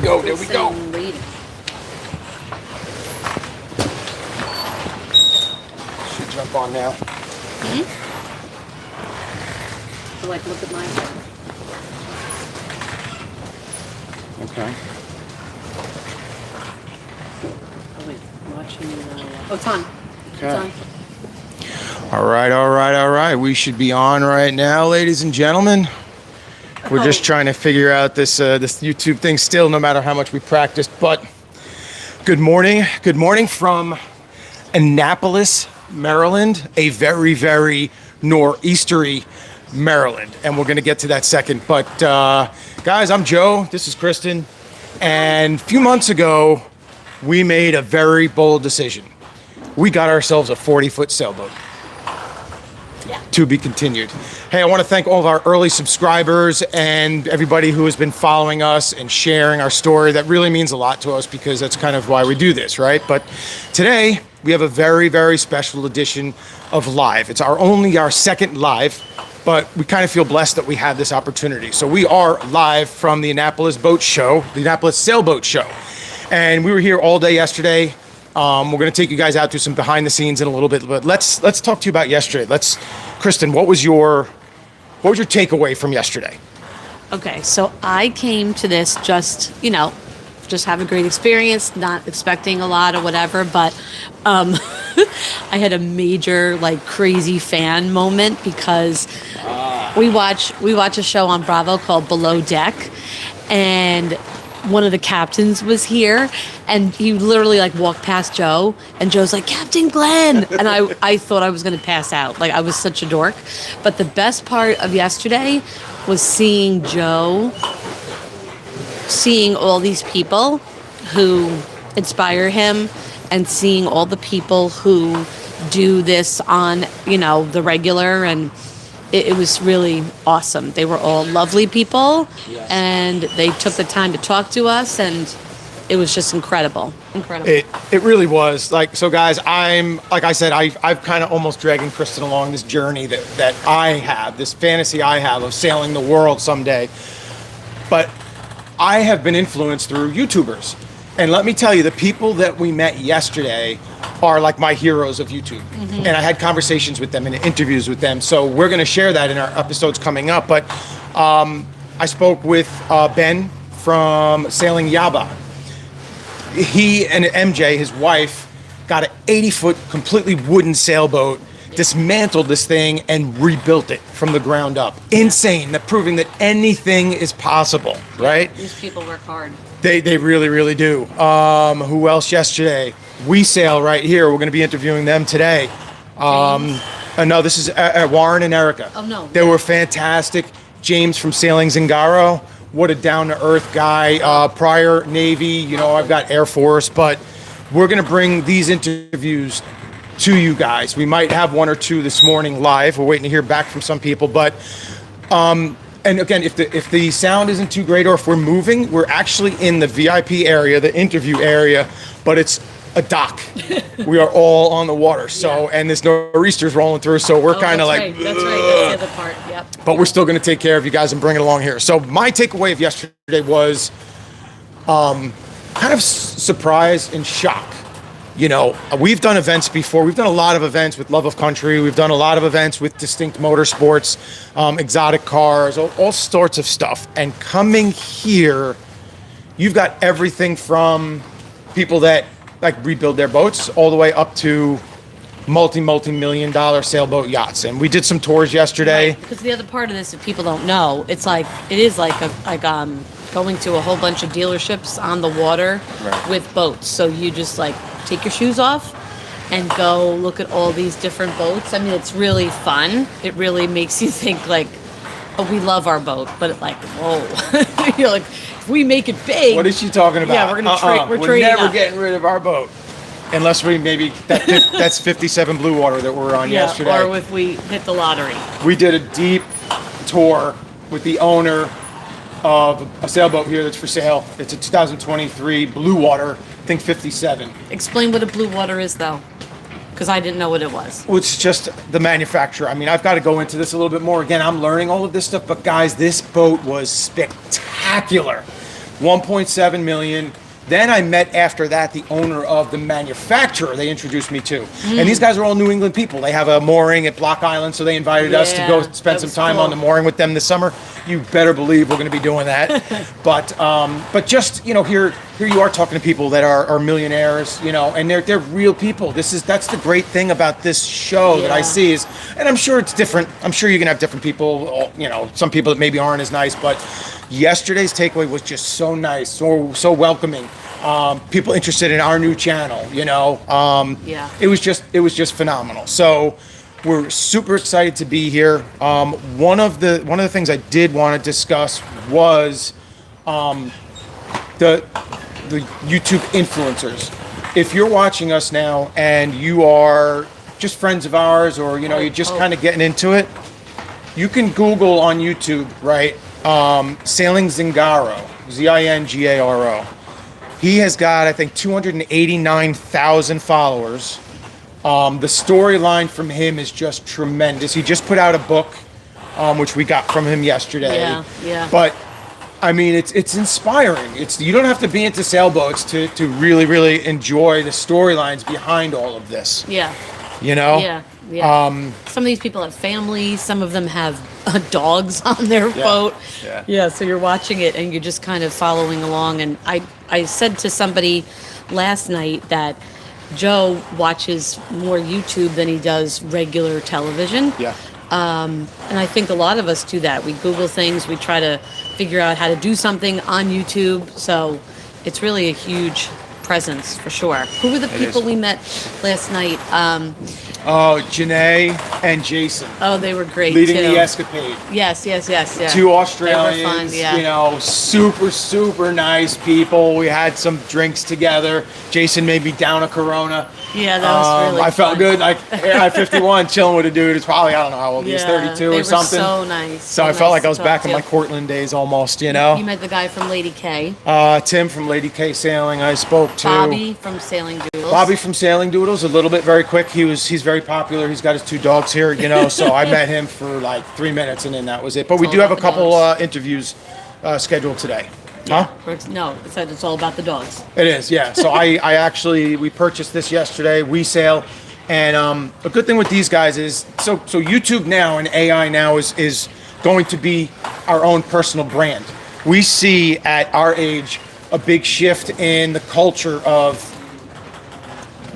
go. There we go. Should jump on now. So like, look at mine. Okay. Oh wait, watching. Oh, it's on. Okay. It's on. All right. We should be on right now, ladies and gentlemen. We're just trying to figure out this YouTube thing still, no matter how much we practiced. But good morning from Annapolis, Maryland, a very, very nor'eastery Maryland, and we're going to get to that second. But guys, I'm Joe. This is Kristen, and a few months ago, we made a very bold decision. We got ourselves a 40-foot sailboat. Yeah. To be continued. Hey, I want to thank all of our early subscribers and everybody who has been following us and sharing our story. That really means a lot to us because that's kind of why we do this, right? But today we have a very, very special edition of live. It's our second live, but we kind of feel blessed that we have this opportunity. So we are live from the Annapolis Sailboat Show. And we were here all day yesterday. We're going to take you guys out to some behind the scenes in a little bit, but let's talk to you about yesterday. Kristen, what was your takeaway from yesterday? Okay, so I came to this just have a great experience, not expecting a lot or whatever, but I had a major crazy fan moment because we watch a show on Bravo called Below Deck, and one of the captains was here, and he literally walked past Joe, and Joe's like, "Captain Glenn," and I thought I was going to pass out. I was such a dork. But the best part of yesterday was seeing Joe, seeing all these people who inspire him, and seeing all the people who do this on the regular, and it was really awesome. They were all lovely people, yes. And they took the time to talk to us, and it was just incredible. It really was. So guys, I've kind of almost dragging Kristen along this journey that I have, this fantasy I have of sailing the world someday. But I have been influenced through YouTubers. And let me tell you, the people that we met yesterday are like my heroes of YouTube. Mm-hmm. And I had conversations with them and interviews with them. So we're going to share that in our episodes coming up. But I spoke with Ben from Sailing Yaba. He and MJ, his wife, got an 80-foot completely wooden sailboat, dismantled this thing, and rebuilt it from the ground up. Insane. That proving that anything is possible, right? These people work hard. They really, really do. Who else yesterday? We Sail right here. We're going to be interviewing them today. No, this is Warren and Erica. Oh, no. They were fantastic. James from Sailing Zingaro. What a down-to-earth guy. Prior Navy, I've got Air Force. But we're going to bring these interviews to you guys. We might have one or two this morning live. We're waiting to hear back from some people. But and again, if the sound isn't too great or if we're moving, we're actually in the VIP area, the interview area, but it's a dock. We are all on the water. So, and this nor'easter's rolling through, so we're kind of That's right. That's the other part. Yep. But we're still going to take care of you guys and bring it along here. So my takeaway of yesterday was kind of surprise and shock. We've done events before. We've done a lot of events with Love of Country. We've done a lot of events with Distinct Motorsports, exotic cars, all sorts of stuff. And coming here, you've got everything from people that rebuild their boats all the way up to multi-million dollar sailboat yachts. And we did some tours yesterday. Right, because the other part of this, if people don't know, it is going to a whole bunch of dealerships on the water with boats. So you just take your shoes off and go look at all these different boats. I mean, it's really fun. It really makes you think oh, we love our boat, but whoa. You're like, if we make it big. What is she talking about? Yeah, we're going to we're trading never up. getting rid of our boat. Unless we that's 57 Bluewater that we were on yesterday. Or if we hit the lottery. We did a deep tour with the owner of a sailboat here that's for sale. It's a 2023 Bluewater, I think 57. Explain what a Bluewater is, though, because I didn't know what it was. Well, it's just the manufacturer. I mean, I've got to go into this a little bit more. Again, I'm learning all of this stuff, but guys, this boat was spectacular. 1.7 million. Then I met after that the owner of the manufacturer they introduced me to. And these guys are all New England people. They have a mooring at Block Island, so they invited us to go spend some time on the mooring with them this summer. You better believe we're going to be doing that. But just, here you are talking to people that are millionaires, and they're real people. That's the great thing about this show that I see is, and I'm sure it's different. I'm sure you're going to have different people, some people that maybe aren't as nice, but yesterday's takeaway was just so nice, so welcoming. People interested in our new channel, It was just phenomenal. So we're super excited to be here. One of the things I did want to discuss was the YouTube influencers. If you're watching us now and you are just friends of ours, or you're just kind of getting into it, you can Google on YouTube, right? Sailing Zingaro, Zingaro. He has got, I think, 289,000 followers. The storyline from him is just tremendous. He just put out a book, which we got from him yesterday. Yeah. But I mean, it's inspiring. You don't have to be into sailboats to really, really enjoy the storylines behind all of this. Yeah. Yeah. Some of these people have families. Some of them have dogs on their boat. Yeah. So you're watching it and you're just kind of following along. And I said to somebody last night that Joe watches more YouTube than he does regular television. Yeah. And I think a lot of us do that. We Google things. We try to figure out how to do something on YouTube. So it's really a huge presence for sure. Who were the people we met last night? Janae and Jason. Oh, they were great leading too. the escapade. Yes. Two Australians, They were fun, super nice people. We had some drinks together. Jason made me down a Corona. Yeah, that was really I felt fun. good. At 51, chilling with a dude. It's probably, I don't know how old he is, 32 or something. They were so nice. So I felt like I was back in my Cortland days almost, You met the guy from Lady K. Tim from Lady K Sailing I spoke to. Bobby from Sailing Doodles. Bobby from Sailing Doodles, a little bit, very quick. He's very popular. He's got his 2 dogs here, so I met him for like 3 minutes and then that was it. But we do have a couple interviews scheduled today. Yeah. Huh? No, it said it's all about the dogs. It is, yeah. So we purchased this yesterday. We sail, and a good thing with these guys is so YouTube now and AI now is going to be our own personal brand. We see at our age a big shift in the culture of,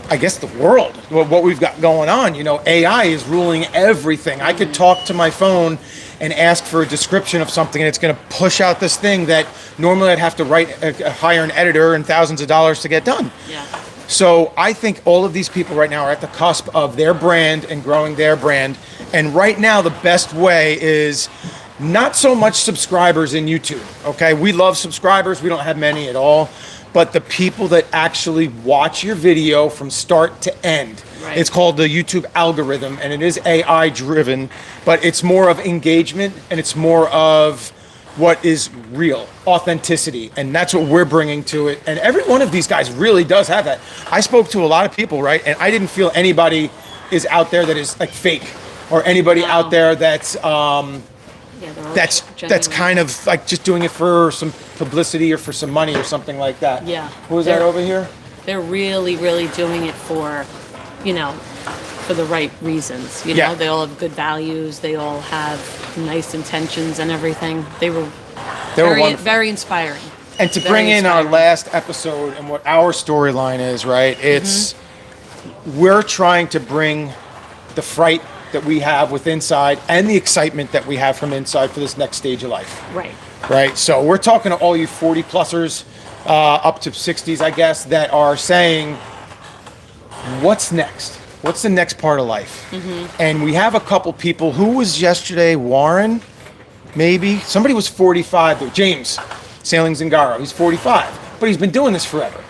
I guess, the world, what we've got going on. AI is ruling everything. I could talk to my phone and ask for a description of something, and it's going to push out this thing that normally I'd have to hire an editor and thousands of dollars to get done. Yeah. So I think all of these people right now are at the cusp of their brand and growing their brand. And right now, the best way is not so much subscribers in YouTube. Okay, we love subscribers. We don't have many at all. But the people that actually watch your video from start to end. Right. It's called the YouTube algorithm, and it is AI driven, but it's more of engagement and it's more of what is real, authenticity, and that's what we're bringing to it. And every one of these guys really does have that. I spoke to a lot of people, right, and I didn't feel anybody is out there that is like fake, or anybody out there that's that's kind of like just doing it for some publicity or for some money or something like that. Yeah. Who's that over here? They're really, really doing it for, for the right reasons. They all have good values. They all have nice intentions and everything. They were very inspiring. And to bring in our last episode and what our storyline is, right? It's we're trying to bring the fright that we have with inside and the excitement that we have from inside for this next stage of life. Right. So we're talking to all you 40-plussers, up to 60s, I guess, that are saying, what's next? What's the next part of life? And we have a couple people. Who was yesterday? Warren, maybe? Somebody was 45. Though. James, Sailing Zingaro. He's 45, but he's been doing this forever.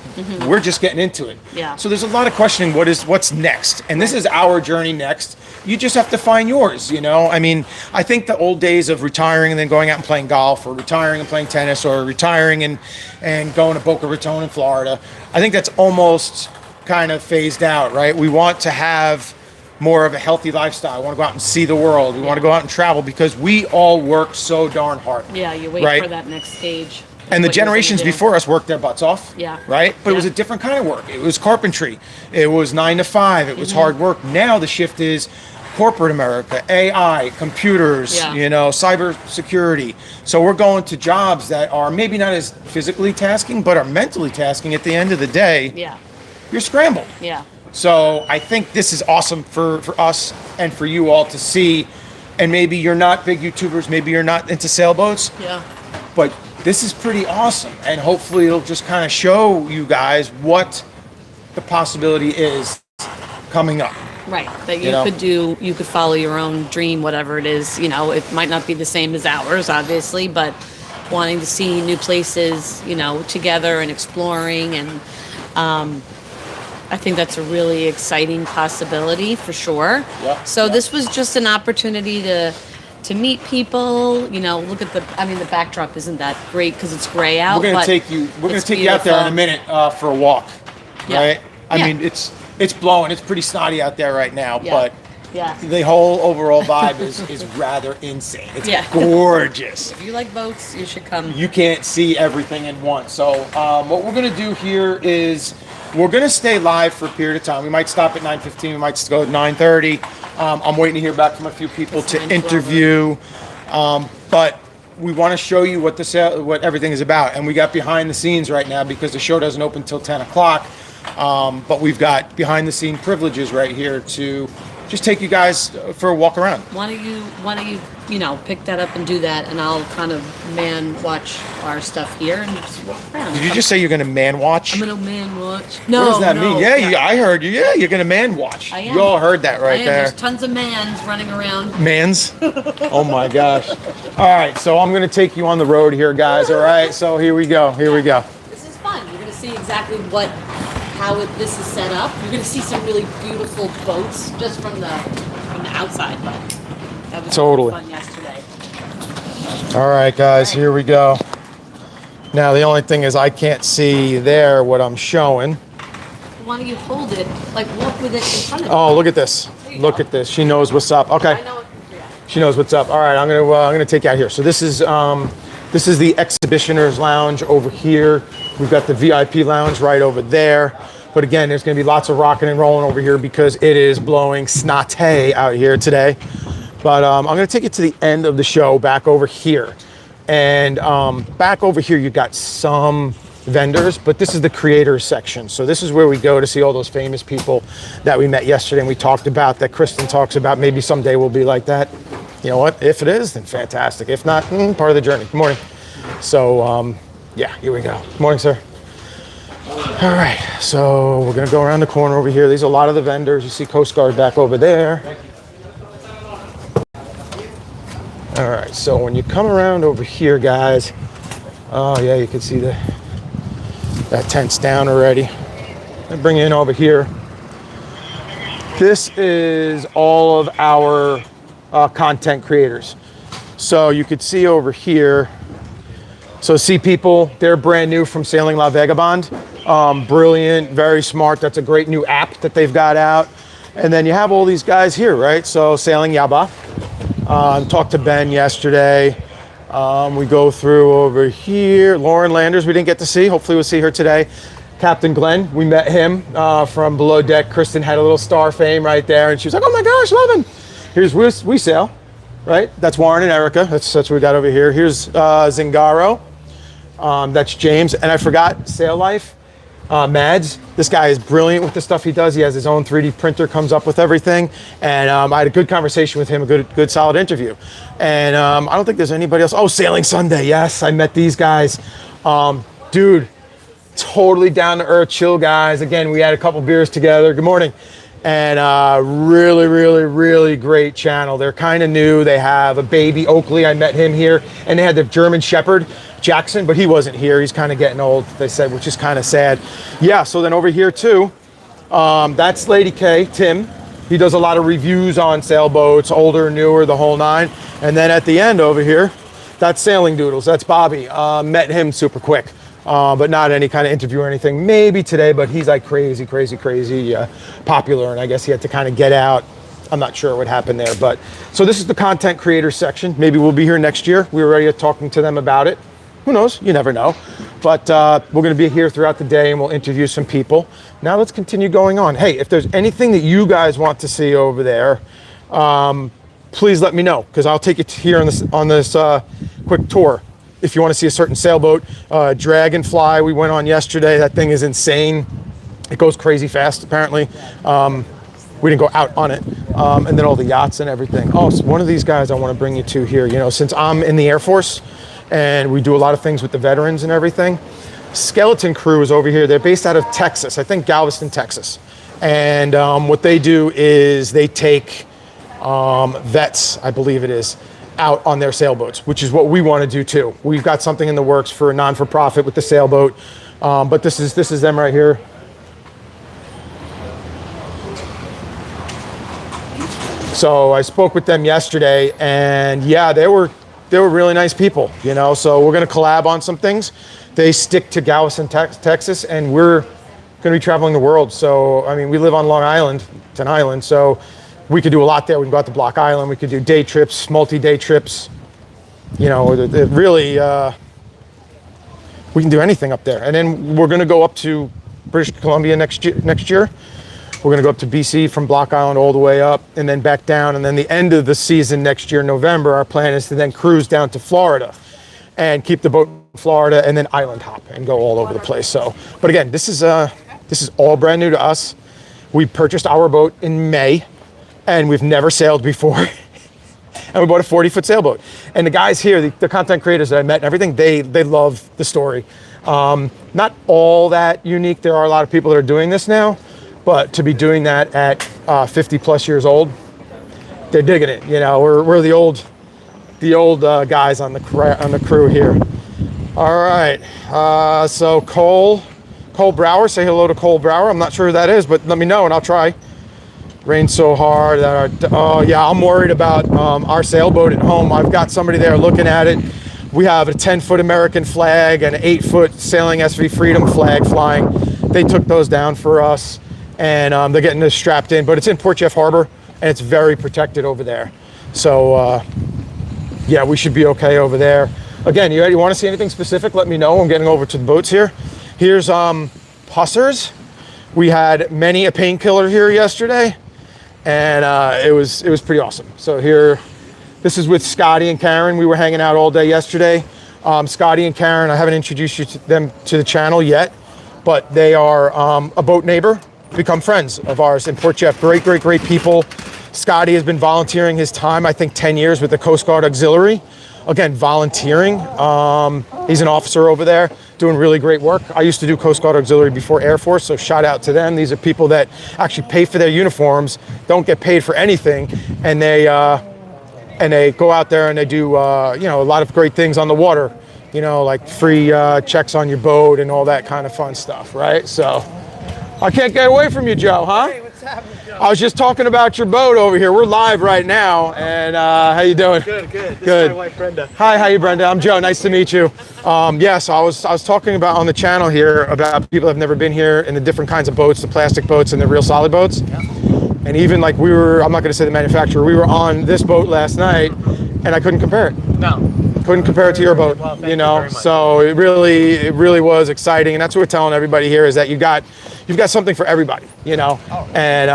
We're just getting into it. Yeah. So there's a lot of questioning what's next. And this is our journey next. You just have to find yours, I mean, I think the old days of retiring and then going out and playing golf, or retiring and playing tennis, or retiring and going to Boca Raton in Florida, I think that's almost kind of phased out, right? We want to have more of a healthy lifestyle. We want to go out and see the world. We want to go out and travel because we all work so darn hard. Yeah, you wait for that next stage. And the what you're gonna generations do. before us worked their butts off. Yeah. Right? But it was Yeah. a different kind of work. It was carpentry. It was 9 to 5. It was hard work. Now the shift is corporate America, AI, computers, Yeah. cyber security. So we're going to jobs that are maybe not as physically tasking, but are mentally tasking. At the end of the day, Yeah. you're scrambled. Yeah. So I think this is awesome for us and for you all to see. And maybe you're not big YouTubers, maybe you're not into sailboats, Yeah. but this is pretty awesome. And hopefully it'll just kind of show you guys what the possibility is coming up. Right. That You know? you could follow your own dream, whatever it is. It might not be the same as ours, obviously, but wanting to see new places, together and exploring. And I think that's a really exciting possibility for sure. Yeah, So yeah. this was just an opportunity to meet people. Look at the backdrop isn't that great because it's gray out. We're gonna but take you it's out there in a beautiful. minute for a walk. Yeah. Right? I Yeah. mean it's blowing, it's pretty snotty out there right now, Yeah. but Yeah. the whole overall vibe is rather insane. It's Yeah. gorgeous. If you like boats, you should come. You can't see everything in one. So what we're gonna do here is we're gonna stay live for a period of time. We might stop at 9:15. We might go at 9:30. I'm waiting to hear back from a few people to 9:12. interview, but we want to show you what everything is about. And we got behind the scenes right now because the show doesn't open till 10 o'clock. But we've got behind the scene privileges right here to just take you guys for a walk around. Why don't you pick that up and do that, and I'll kind of man watch our stuff here and just walk around. Did you just say you're gonna man watch? I'm gonna man watch. No, What does that no, mean? Yeah, I heard you. Yeah, you're gonna man watch. I am. You all heard that I right am. there. There's tons of mans running around. Mans? Oh my gosh. All right, so I'm gonna take you on the road here, guys. All right, so here we go. Here we go. This is fun. You're gonna see exactly this is set up. You're gonna see some really beautiful boats just from the outside, but that was Totally. fun yesterday. All right, guys, here we go. Now the only thing is I can't see there what I'm showing. Why don't you hold it? Like walk with it in front of you. Oh, look at this. There you Look go. at this. She knows what's up. Okay. I know. Yeah. She knows what's up. All right, I'm gonna take you out here. So this is the exhibitioners lounge over here. We've got the VIP lounge right over there. But again, there's gonna be lots of rocking and rolling over here because it is blowing snotty out here today. But I'm gonna take you to the end of the show back over here. And back over here, you got some vendors, but this is the creators section. So this is where we go to see all those famous people that we met yesterday and we talked about, that Kristen talks about. Maybe someday we'll be like that. You know what? If it is, then fantastic. If not, part of the journey. Good morning. So yeah, here we go. Good morning, sir. All right, so we're gonna go around the corner over here. These are a lot of the vendors. You see Coast Guard back over there. All right, so when you come around over here, guys, oh yeah, you can see that tent's down already. I bring you in over here. This is all of our content creators. So you could see over here. So Sea People, they're brand new from Sailing La Vagabond. Brilliant, very smart. That's a great new app that they've got out. And then you have all these guys here, right? So Sailing Yaba. Talked to Ben yesterday. We go through over here. Lauren Landers, we didn't get to see. Hopefully we'll see her today. Captain Glenn, we met him from Below Deck. Kristen had a little star fame right there. And she was like, oh my gosh, love him. Here's We Sail, right? That's Warren and Erica. That's what we got over here. Here's Zingaro. That's James. And I forgot Sail Life. Mads, this guy is brilliant with the stuff he does. He has his own 3D printer, comes up with everything. And I had a good conversation with him, a good solid interview. And I don't think there's anybody else. Oh, Sailing Sunday, yes, I met these guys. Dude, totally down to earth, chill guys. Again, we had a couple beers together. Good morning. And really, really, really great channel. They're kind of new. They have a baby, Oakley. I met him here. And they had the German Shepherd, Jackson, but he wasn't here. He's kind of getting old, they said, which is kind of sad. Yeah, so then over here too, that's Lady K, Tim. He does a lot of reviews on sailboats, older, newer, the whole nine. And then at the end over here, that's Sailing Doodles. That's Bobby. Met him super quick. But not any kind of interview or anything. Maybe today, but he's like crazy popular, and I guess he had to kind of get out. I'm not sure what happened there, but so this is the content creator section. Maybe we'll be here next year. We were already talking to them about it. who knows? You never know. But we're going to be here throughout the day, and we'll interview some people. Now let's continue going on. Hey, if there's anything that you guys want to see over there, please let me know, because I'll take you here on this quick tour. If you want to see a certain sailboat, Dragonfly, we went on yesterday. That thing is insane. It goes crazy fast, apparently. We didn't go out on it. And then all the yachts and everything. Oh, so one of these guys I want to bring you to here. You know, since I'm in the Air Force and we do a lot of things with the veterans and everything, Skeleton Crew is over here. They're based out of Texas, I think Galveston, Texas. And what they do is they take vets, I believe it is, out on their sailboats, which is what we want to do too. We've got something in the works for a non-for-profit with the sailboat. But this is them right here. So I spoke with them yesterday, and yeah, they were really nice people, you know. So we're going to collab on some things. They stick to Galveston, Texas, and we're going to be traveling the world. So I mean, we live on Long Island. It's an island, so we could do a lot there. We can go out to Block Island. We could do day trips, multi-day trips. You know, it really we can do anything up there. And then we're going to go up to British Columbia next year. We're going to go up to BC from Block Island all the way up and then back down. And then the end of the season next year, November, our plan is to then cruise down to Florida and keep the boat in Florida and then island hop and go all over the place. So, but again, this is all brand new to us. We purchased our boat in May and we've never sailed before. And we bought a 40-foot sailboat. And the guys here, the content creators that I met and everything, they love the story. Not all that unique. There are a lot of people that are doing this now. But to be doing that at 50 plus years old, they're digging it. You know, we're the old guys on the crew here. All right. So Cole Brower, say hello to Cole Brower. I'm not sure who that is, but let me know and I'll try. Rained so hard that I'm worried about our sailboat at home. I've got somebody there looking at it. We have a 10-foot American flag and an 8-foot Sailing SV Freedom flag flying. They took those down for us. And they're getting this strapped in, but it's in Port Jeff Harbor, and it's very protected over there. So, yeah, we should be okay over there. Again, you want to see anything specific, let me know. I'm getting over to the boats here. Here's Hussars. We had many a painkiller here yesterday, and it was pretty awesome. So here, this is with Scotty and Karen. We were hanging out all day yesterday. Scotty and Karen, I haven't introduced them to the channel yet, but they are a boat neighbor. Become friends of ours in Port Jeff. Great people. Scotty has been volunteering his time, I think 10 years with the Coast Guard Auxiliary. Again, volunteering. He's an officer over there doing really great work. I used to do Coast Guard Auxiliary before Air Force, so shout out to them. These are people that actually pay for their uniforms, don't get paid for anything, and they go out there and they do a lot of great things on the water, you know, like free checks on your boat and all that kind of fun stuff, right? So I can't get away from you, Joe, huh? Hey, what's happening, Joe? I was just talking about your boat over here. We're live right now, and how you doing? Good. This Good. is my wife, Brenda. Hi, how you, Brenda? I'm Joe. Nice to meet you. So I was talking about on the channel here about people that have never been here in the different kinds of boats, the plastic boats and the real solid boats. Yeah. And even like I'm not going to say the manufacturer, we were on this boat last night, and I couldn't compare it. No. Couldn't compare it to your boat, well, thank you know. you very much. So it really was exciting, and that's what we're telling everybody here is that you've got something for everybody, you know. And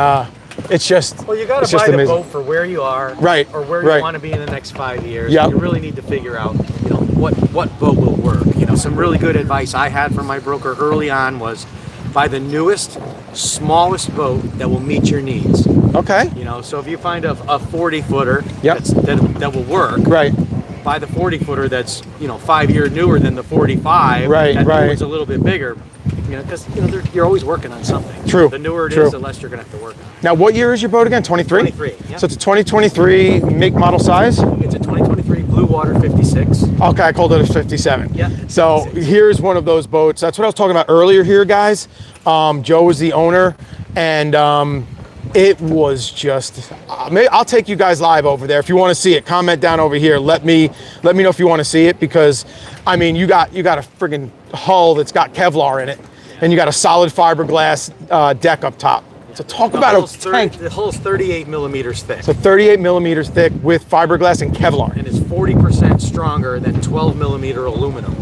it's just Well, you got to buy the boat for where you are, right, or where right. you want to be in the next 5 years. Yep. You really need to figure out, you know, what boat will work. You know, some really good advice I had from my broker early on was buy the newest, smallest boat that will meet your needs. Okay. You know, so if you find a 40-footer Yep. that will work, Right. buy the 40-footer that's, you know, 5 years newer than the 45. Right, that right. It's a little bit bigger. You know, because you're always working on something. True, The newer it true. is, the less you're going to have to work on. Now, what year is your boat again? 23? 23, yeah. So it's a 2023 make, model, size? It's a 2023 Bluewater 56. Okay, I called it a 57. Yeah. So here's one of those boats. That's what I was talking about earlier here, guys. Joe was the owner, and it was just, I'll take you guys live over there. If you want to see it, comment down over here. Let me know if you want to see it, because I mean, you got a friggin' hull that's got Kevlar in it, and you got a solid fiberglass deck up top. So talk about a tank. The hull's 38 millimeters thick. So 38 millimeters thick with fiberglass and Kevlar. And it's 40% stronger than 12 millimeter aluminum.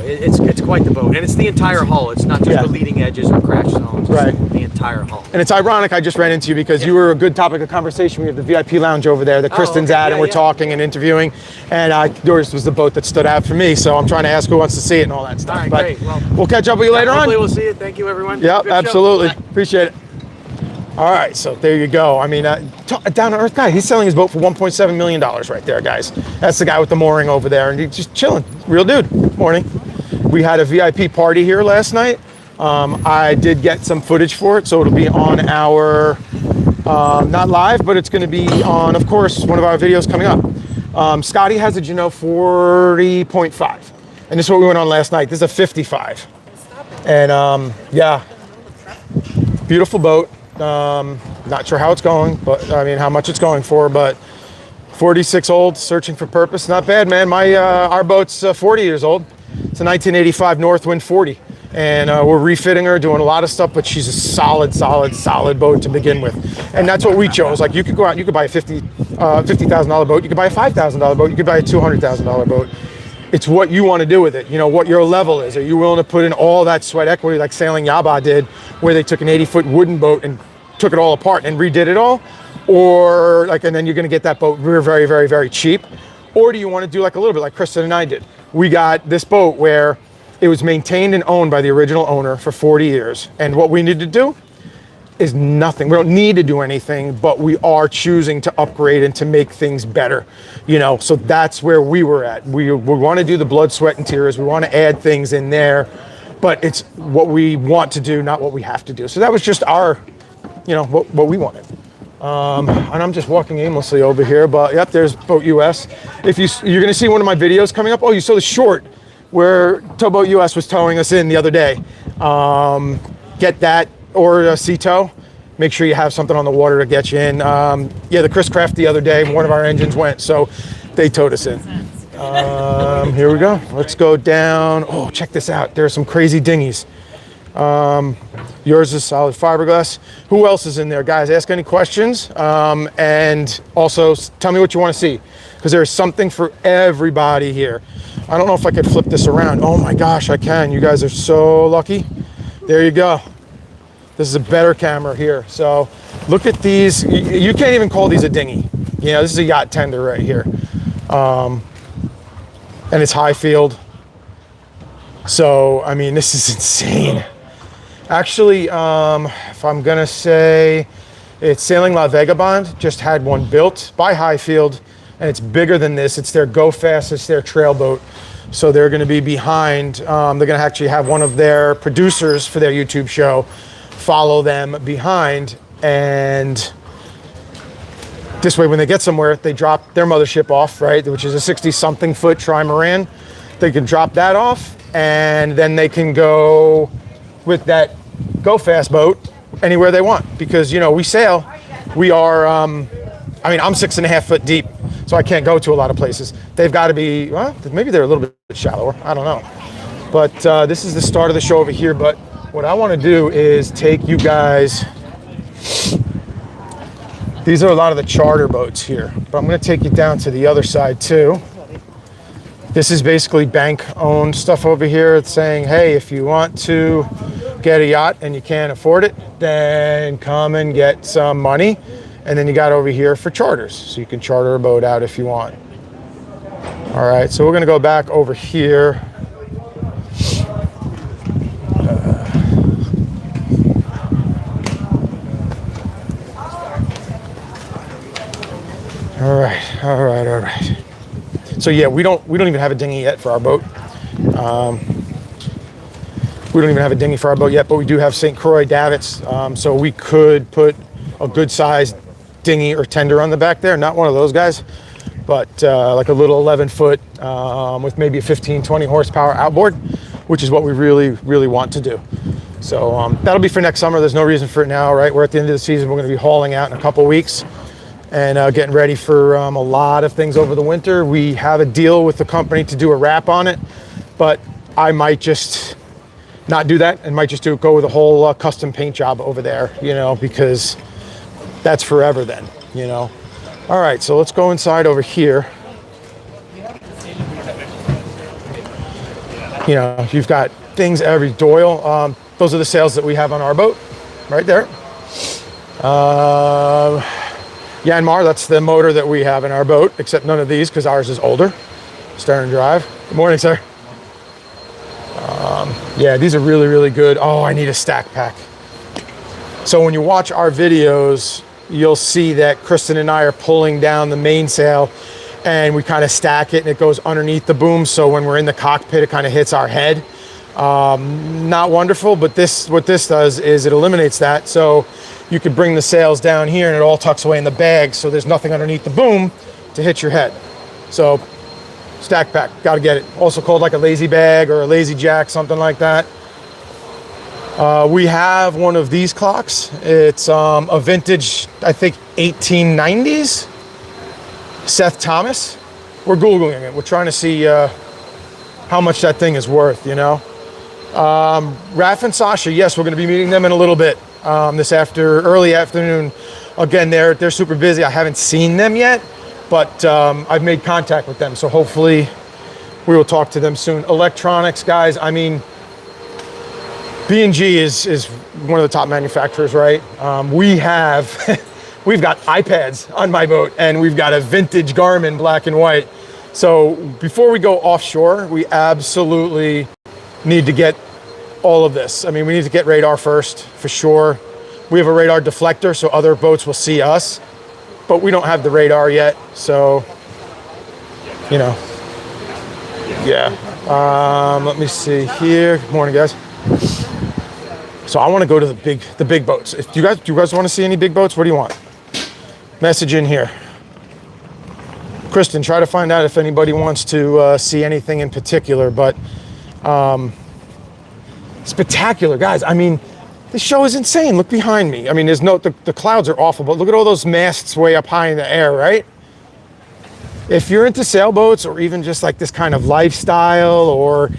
it's quite the boat, and it's the entire hull. It's not just the leading edges or crash zones. Right. It's the entire hull. And it's ironic I just ran into you because you were a good topic of conversation. We have the VIP lounge over there that Kristen's at, and we're talking and interviewing. And yours was the boat that stood out for me, so I'm trying to ask who wants to see it and all that stuff. All right, but great. Well, we'll catch up with you later on. Hopefully we'll see it. Thank you, everyone. Yep, Good show. absolutely. Bye. Appreciate it. All right, so there you go. I mean, down to earth guy. He's selling his boat for $1.7 million right there, guys. That's the guy with the mooring over there, and he's just chilling. Real dude. Morning. We had a VIP party here last night. I did get some footage for it, so it'll be on our, not live, but it's going to be on, of course, one of our videos coming up. Scotty has a Juno 40.5, and this is what we went on last night. This is a 55, and yeah, beautiful boat. Not sure how it's going, but I mean how much it's going for, but 46 old, searching for purpose. Not bad, man. Our boat's 40 years old. It's a 1985 Northwind 40, and we're refitting her, doing a lot of stuff, but she's a solid boat to begin with. And that's what we chose. Like, you could go out, you could buy a $50,000 boat, you could buy a $5,000 boat, you could buy a $200,000 boat. It's what you want to do with it. You know, what your level is. Are you willing to put in all that sweat equity like Sailing Yaba did, where they took an 80-foot wooden boat and took it all apart and redid it all? Or like, and then you're going to get that boat very cheap? Or do you want to do like a little bit like Kristen and I did? We got this boat where it was maintained and owned by the original owner for 40 years. And what we need to do is nothing. We don't need to do anything, but we are choosing to upgrade and to make things better, you know. So that's where we were at. We want to do the blood, sweat, and tears. We want to add things in there, but it's what we want to do, not what we have to do. So that was just our, you know, what we wanted. And I'm just walking aimlessly over here, but yep, there's Boat US. If you're going to see one of my videos coming up. Oh, you saw the short where Towboat US was towing us in the other day. Get that. Or a sea tow. Make sure you have something on the water to get you in. Yeah, the Chris Craft the other day, one of our engines went, so they towed us in. Here we go. Let's go down. Oh, check this out. There are some crazy dinghies. Yours is solid fiberglass. Who else is in there, guys? Ask any questions. And also tell me what you want to see, because there's something for everybody here. I don't know if I could flip this around. Oh my gosh, I can. You guys are so lucky. There you go. This is a better camera here. So look at these. You can't even call these a dinghy. You know, this is a yacht tender right here. And it's high field. So, I mean, this is insane. Actually, if I'm gonna say, it's Sailing La Vagabond, just had one built by Highfield, and it's bigger than this. It's their Go Fast, it's their trail boat. So they're gonna be behind, they're gonna actually have one of their producers for their YouTube show follow them behind, and this way when they get somewhere, they drop their mothership off, right, which is a 60-something foot trimaran. They can drop that off, and then they can go with that Go Fast boat anywhere they want, because, you know, we sail. We are, I mean, I'm 6.5 foot deep, so I can't go to a lot of places. They've got to be, well, maybe they're a little bit shallower. I don't know. But this is the start of the show over here. But what I want to do is take you guys. These are a lot of the charter boats here, but I'm going to take you down to the other side too. This is basically bank-owned stuff over here. It's saying, hey, if you want to get a yacht and you can't afford it, then come and get some money. And then you got over here for charters, so you can charter a boat out if you want. All right, so we're going to go back over here. All right. So yeah, we don't even have a dinghy yet for our boat. We don't even have a dinghy for our boat yet, but we do have St. Croix davits. So we could put a good sized dinghy or tender on the back there. Not one of those guys, but like a little 11 foot with maybe a 15, 20 horsepower outboard, which is what we really want to do. So that'll be for next summer. There's no reason for it now, right? We're at the end of the season. We're going to be hauling out in a couple weeks and getting ready for a lot of things over the winter. We have a deal with the company to do a wrap on it, but I might just not do that and might just go with a whole custom paint job over there, you know, because that's forever then, you know. All right, so let's go inside over here. You know, you've got things every Doyle. Those are the sails that we have on our boat, right there. Yanmar, that's the motor that we have in our boat, except none of these because ours is older. Stern drive. Good morning, sir. Yeah, these are really, really good. Oh, I need a stack pack. So when you watch our videos, you'll see that Kristen and I are pulling down the mainsail and we kind of stack it and it goes underneath the boom. So when we're in the cockpit, it kind of hits our head. Not wonderful, but what this does is it eliminates that. So you could bring the sails down here and it all tucks away in the bag. So there's nothing underneath the boom to hit your head. So stack pack, gotta get it. Also called like a lazy bag or a lazy jack, something like that. We have one of these clocks. It's a vintage, I think 1890s, Seth Thomas. We're Googling it. We're trying to see how much that thing is worth, you know. Raf and Sasha, yes, we're gonna be meeting them in a little bit, early afternoon. Again, they're super busy. I haven't seen them yet, but I've made contact with them. So hopefully we will talk to them soon. Electronics, guys, I mean, B&G is one of the top manufacturers, right? We've got iPads on my boat and we've got a vintage Garmin black and white. So before we go offshore, we absolutely need to get all of this. I mean, we need to get radar first for sure. We have a radar deflector so other boats will see us, but we don't have the radar yet. So, you know, yeah. Let me see here. Good morning, guys. So I want to go to the big boats. If do you guys want to see any big boats? What do you want? Message in here. Kristen, try to find out if anybody wants to see anything in particular, but spectacular, guys. I mean, this show is insane. Look behind me. I mean, the clouds are awful, but look at all those masts way up high in the air, right? If you're into sailboats or even just like this kind of lifestyle or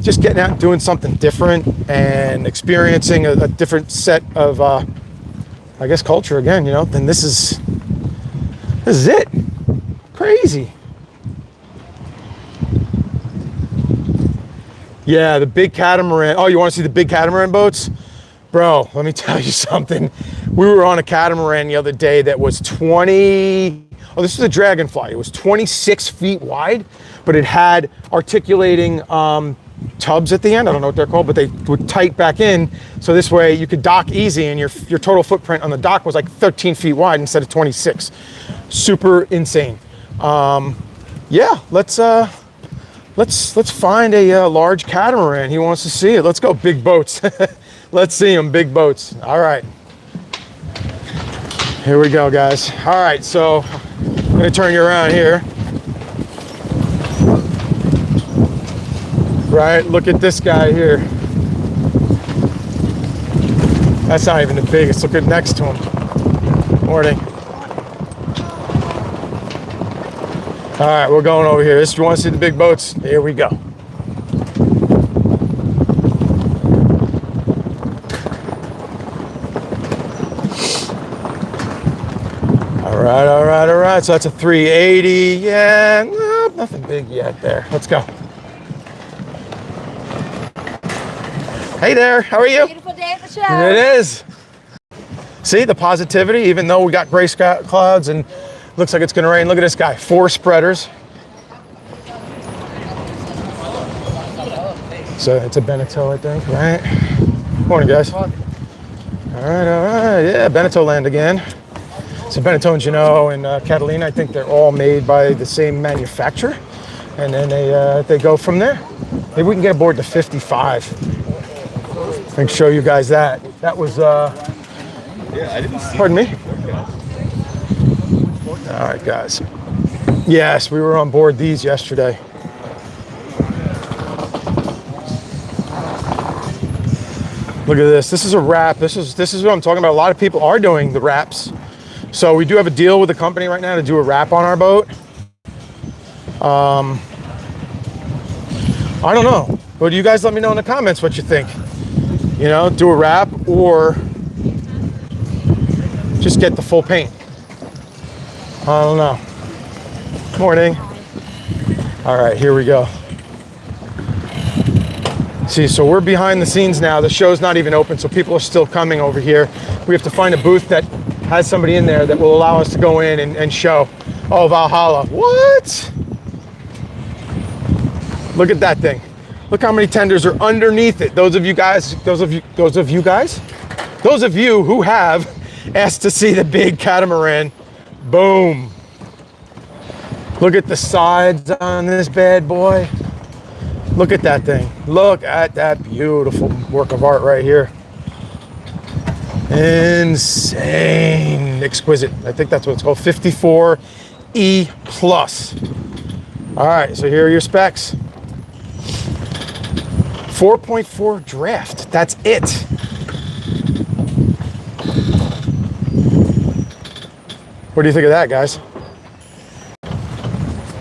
just getting out and doing something different and experiencing a different set of, I guess, culture again, you know, then this is it. Crazy. Yeah, the big catamaran. Oh, you want to see the big catamaran boats? Bro, let me tell you something. We were on a catamaran the other day that was this is a Dragonfly. It was 26 feet wide, but it had articulating tubs at the end. I don't know what they're called, but they would tight back in. So this way you could dock easy and your total footprint on the dock was like 13 feet wide instead of 26. Super insane. Yeah, let's find a large catamaran. He wants to see it. Let's go big boats. Let's see them, big boats. All right. Here we go, guys. All right, so I'm gonna turn you around here. Right, look at this guy here. That's not even the biggest. Look at next to him. Morning. All right, we're going over here. You want to see the big boats? Here we go. All right. So that's a 380. Yeah, no, nothing big yet there. Let's go. Hey there, how are you? Beautiful day at the show. It is. See the positivity, even though we got gray clouds and looks like it's gonna rain. Look at this guy, 4 spreaders. So it's a Beneteau, I think, right? Morning, guys. All right. Yeah, Beneteau land again. So Beneteau and Jeanneau and Catalina, I think they're all made by the same manufacturer. And then they go from there. Maybe we can get aboard the 55. I can show you guys that. That was, pardon me? All right, guys. Yes, we were on board these yesterday. Look at this. This is a wrap. This is what I'm talking about. A lot of people are doing the wraps. So we do have a deal with the company right now to do a wrap on our boat. I don't know. But you guys let me know in the comments what you think. You know, do a wrap or just get the full paint. I don't know. Morning. All right, here we go. See, so we're behind the scenes now. The show's not even open, so people are still coming over here. We have to find a booth that has somebody in there that will allow us to go in and show. Oh, Valhalla. What? Look at that thing. Look how many tenders are underneath it. Those of you who have asked to see the big catamaran. Boom. Look at the sides on this bad boy. Look at that thing. Look at that beautiful work of art right here. Insane. Exquisite. I think that's what it's called. 54E plus. All right, so here are your specs. 4.4 draft. That's it. What do you think of that, guys?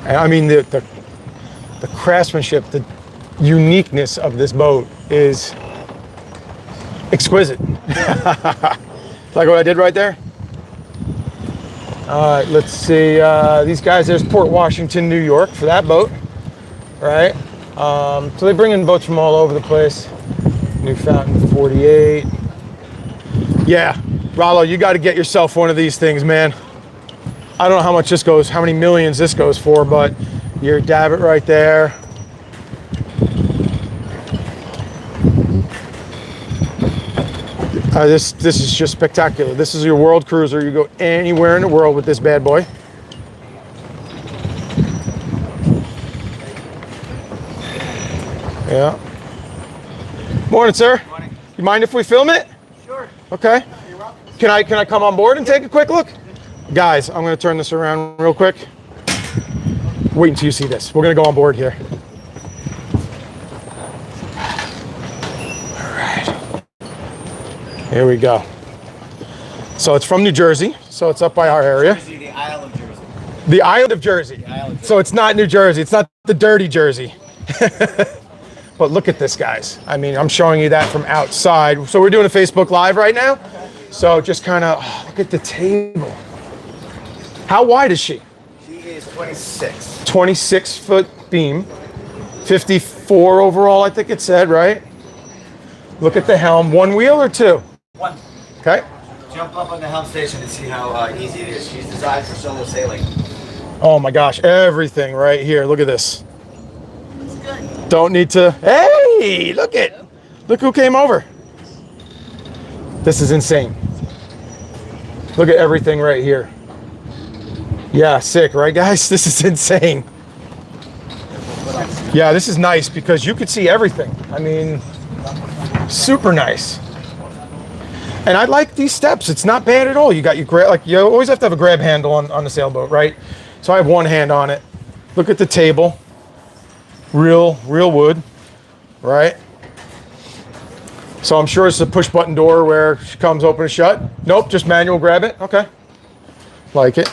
I mean, the craftsmanship, the uniqueness of this boat is exquisite. Like what I did right there? All right, let's see. These guys, there's Port Washington, New York for that boat, right? So they bring in boats from all over the place. New Fountain 48. Yeah, Rollo, you got to get yourself one of these things, man. I don't know how much this goes, how many millions this goes for, but your davit right there. This is just spectacular. This is your world cruiser. You go anywhere in the world with this bad boy. Yeah. Morning, sir. Morning. You mind if we film it? Sure. Okay. Can I come on board and take a quick look? Guys, I'm going to turn this around real quick. Wait until you see this. We're going to go on board here. All right. Here we go. So it's from New Jersey. So it's up by our area. The Isle of Jersey. The Isle of Jersey. So it's not New Jersey. It's not the dirty Jersey. But look at this, guys. I mean, I'm showing you that from outside. So we're doing a Facebook Live right now. So just kind of look at the table. How wide is she? She is 26. 26 foot beam, 54 overall, I think it said, right? Look at the helm. One wheel or two? One. Okay. Jump up on the helm station to see how easy it is. She's designed for solo sailing. Oh my gosh, everything right here. Look at this. Don't need to. Hey, look who came over. This is insane. Look at everything right here. Yeah, sick, right, guys? This is insane. Yeah, this is nice because you could see everything. I mean, super nice. And I like these steps. It's not bad at all. You got your grab, like you always have to have a grab handle on the sailboat, right? So I have one hand on it. Look at the table. Real wood, right? So I'm sure it's a push button door where she comes open and shut. Nope, just manual grab it. Okay. Like it.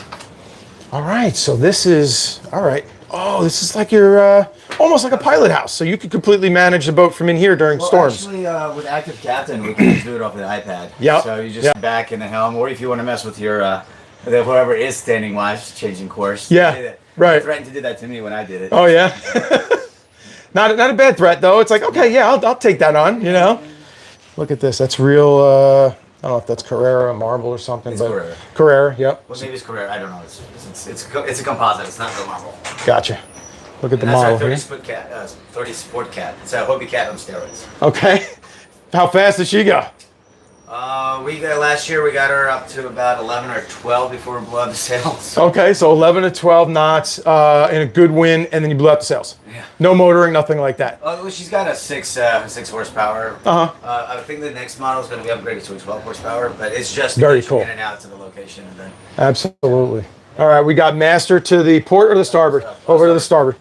All right, so this is, all right. Oh, this is like your, almost like a pilot house. So you can completely manage the boat from in here during storms. Actually, with Active Captain, we can just do it off the iPad. Yeah. So you just back in the helm, or if you want to mess with your, whoever is standing watch, changing course. Yeah, right. They threatened to do that to me when I did it. Oh, yeah? Not a bad threat, though. It's like, okay, yeah, I'll take that on, you know? Look at this. That's real, I don't know if that's Carrera marble or something. It's but Carrera. Carrera, yep. Well, maybe it's Carrera. I don't know. It's a composite. It's not real marble. Gotcha. Look at the And model that's our here. 30 Sport Cat. It's a Hobie Cat on steroids. Okay. How fast did she go? Last year we got her up to about 11 or 12 before we blew out the sails. Okay, so 11 to 12 knots in a good wind, and then you blew out the sails. Yeah. No motoring, nothing like that. Well, she's got a 6 horsepower. I think the next model is going to be upgraded to a 12 horsepower, but it's just very to cool. get in and out to the location. And then Absolutely. All right, we got master to the port or the starboard? Over to the starboard.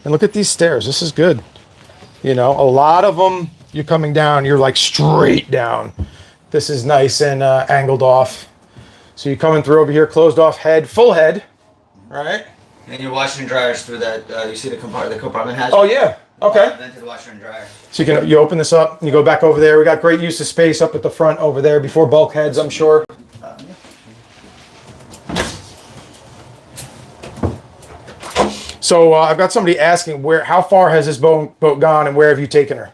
And look at these stairs. This is good. You know, a lot of them, you're coming down, you're like straight down. This is nice and angled off. So you're coming through over here, closed off head, full head, right? and your washer and dryers through that. You see the compartment hatch? Oh yeah. Okay. Vented washer and dryer. So you open this up and you go back over there. We got great use of space up at the front over there before bulkheads, I'm sure. So I've got somebody asking how far has this boat gone and where have you taken her?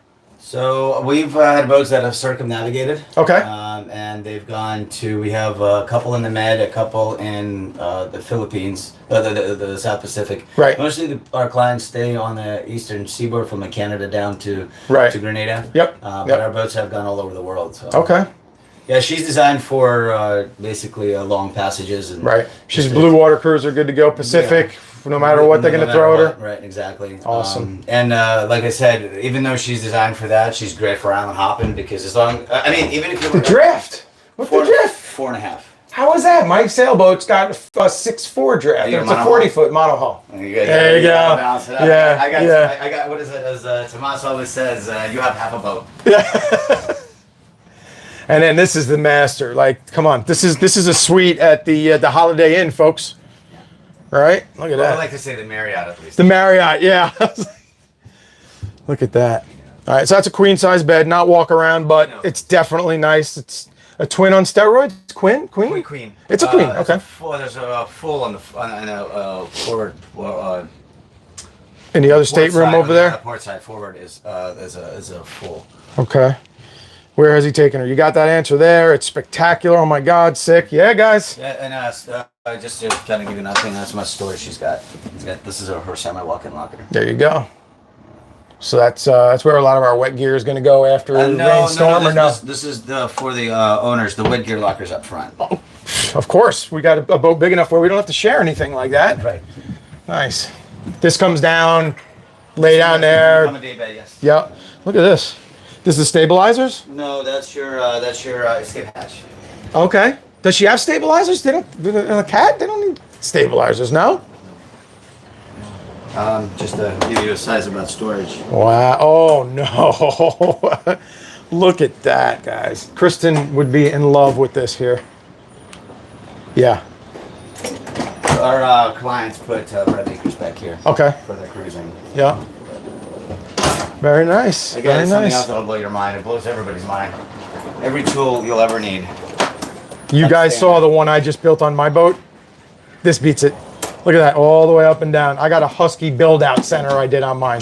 So we've had boats that have circumnavigated. Okay. And they've gone to. We have a couple in the Med, a couple in the Philippines, the South Pacific. Right. Mostly our clients stay on the eastern seaboard from Canada down to Right. to Grenada. Yep. But our boats have gone all over the world. So. Okay. Yeah, she's designed for basically long passages. And Right. She's a blue water cruiser, good to go. Pacific, no matter what they're going to throw at her. Right, exactly. Awesome. And like I said, even though she's designed for that, she's great for island hopping because as long, I mean, even if you The drift. What's the drift? 4.5. How is that? My sailboat's got a 6'4" draft. Your It's a monohull? 40-foot monohull. There you There you go. Balance it out. Yeah, I got. What is it? As Tomas always says, you have half a boat. And then this is the master. Like, come on, this is a suite at the Holiday Inn, folks. Right? Look at Well, I that. like to say the Marriott at least. The Marriott, yeah. Look at that. All right, so that's a queen size bed, not walk around, but No. it's definitely nice. It's a twin on steroids. Queen. Queen. It's a queen. Okay. There's a full on the forward. In the other Port stateroom side, over on the there. port side forward is a full. Okay. Where has he taken her? You got that answer there. It's spectacular. Oh my God, sick. Yeah, guys. Yeah, and just to kind of give you nothing, that's my storage she's got. This is her semi walk-in locker. There you go. So that's where a lot of our wet gear is going to go after a rainstorm, or no? This is for the owners. The wet gear lockers up front. Oh, of course. We got a boat big enough where we don't have to share anything like that. Right. Nice. This comes down, lay down there. On a day bed, yes. Yep. Look at this. This is the stabilizers? No, that's your escape hatch. Okay. Does she have stabilizers? They don't. In a cat, they don't need stabilizers. No. Just to give you a size about storage. Wow. Oh no. Look at that, guys. Kristen would be in love with this here. Yeah. Our clients put bread makers back here. Okay. For their cruising. Yeah. Very nice. Again, Very it's something nice. else that'll blow your mind. It blows everybody's mind. Every tool you'll ever need. You guys saw the one I just built on my boat. This beats it. Look at that, all the way up and down. I got a Husky build-out center I did on mine.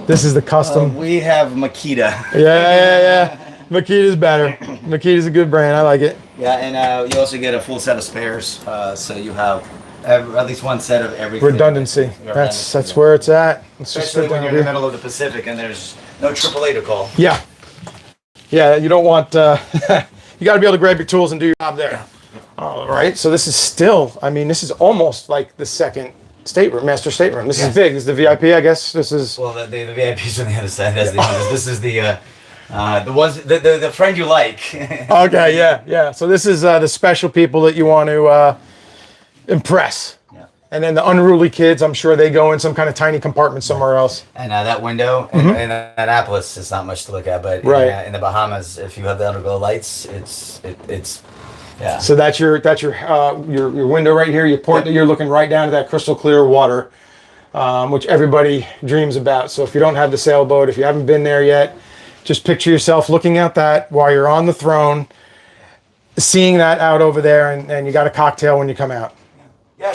This is the custom. We have Makita. Yeah. Makita's better. Makita's a good brand. I like it. Yeah, and you also get a full set of spares, so you have at least one set of everything. Redundancy. That's where it's at. Let's just Especially sit when down you're in the here. middle of the Pacific and there's no AAA to call. Yeah. Yeah, you don't want, you got to be able to grab your tools and do your job there. All right, so this is still, I mean, this is almost like the second stateroom, master stateroom. This is big. This is the VIP, I guess. This is. Well, the VIP's on the other side. This is the ones, the friend you like. Okay, yeah. So this is the special people that you want to impress. Yeah. And then the unruly kids, I'm sure they go in some kind of tiny compartment somewhere else. And that window in Annapolis is not much to look at, but in the Bahamas, if you have the underglow lights, it's yeah. So that's your window right here. Your port that you're looking right down to that crystal clear water, which everybody dreams about. So if you don't have the sailboat, if you haven't been there yet, just picture yourself looking at that while you're on the throne, seeing that out over there, and you got a cocktail when you come out. Yeah,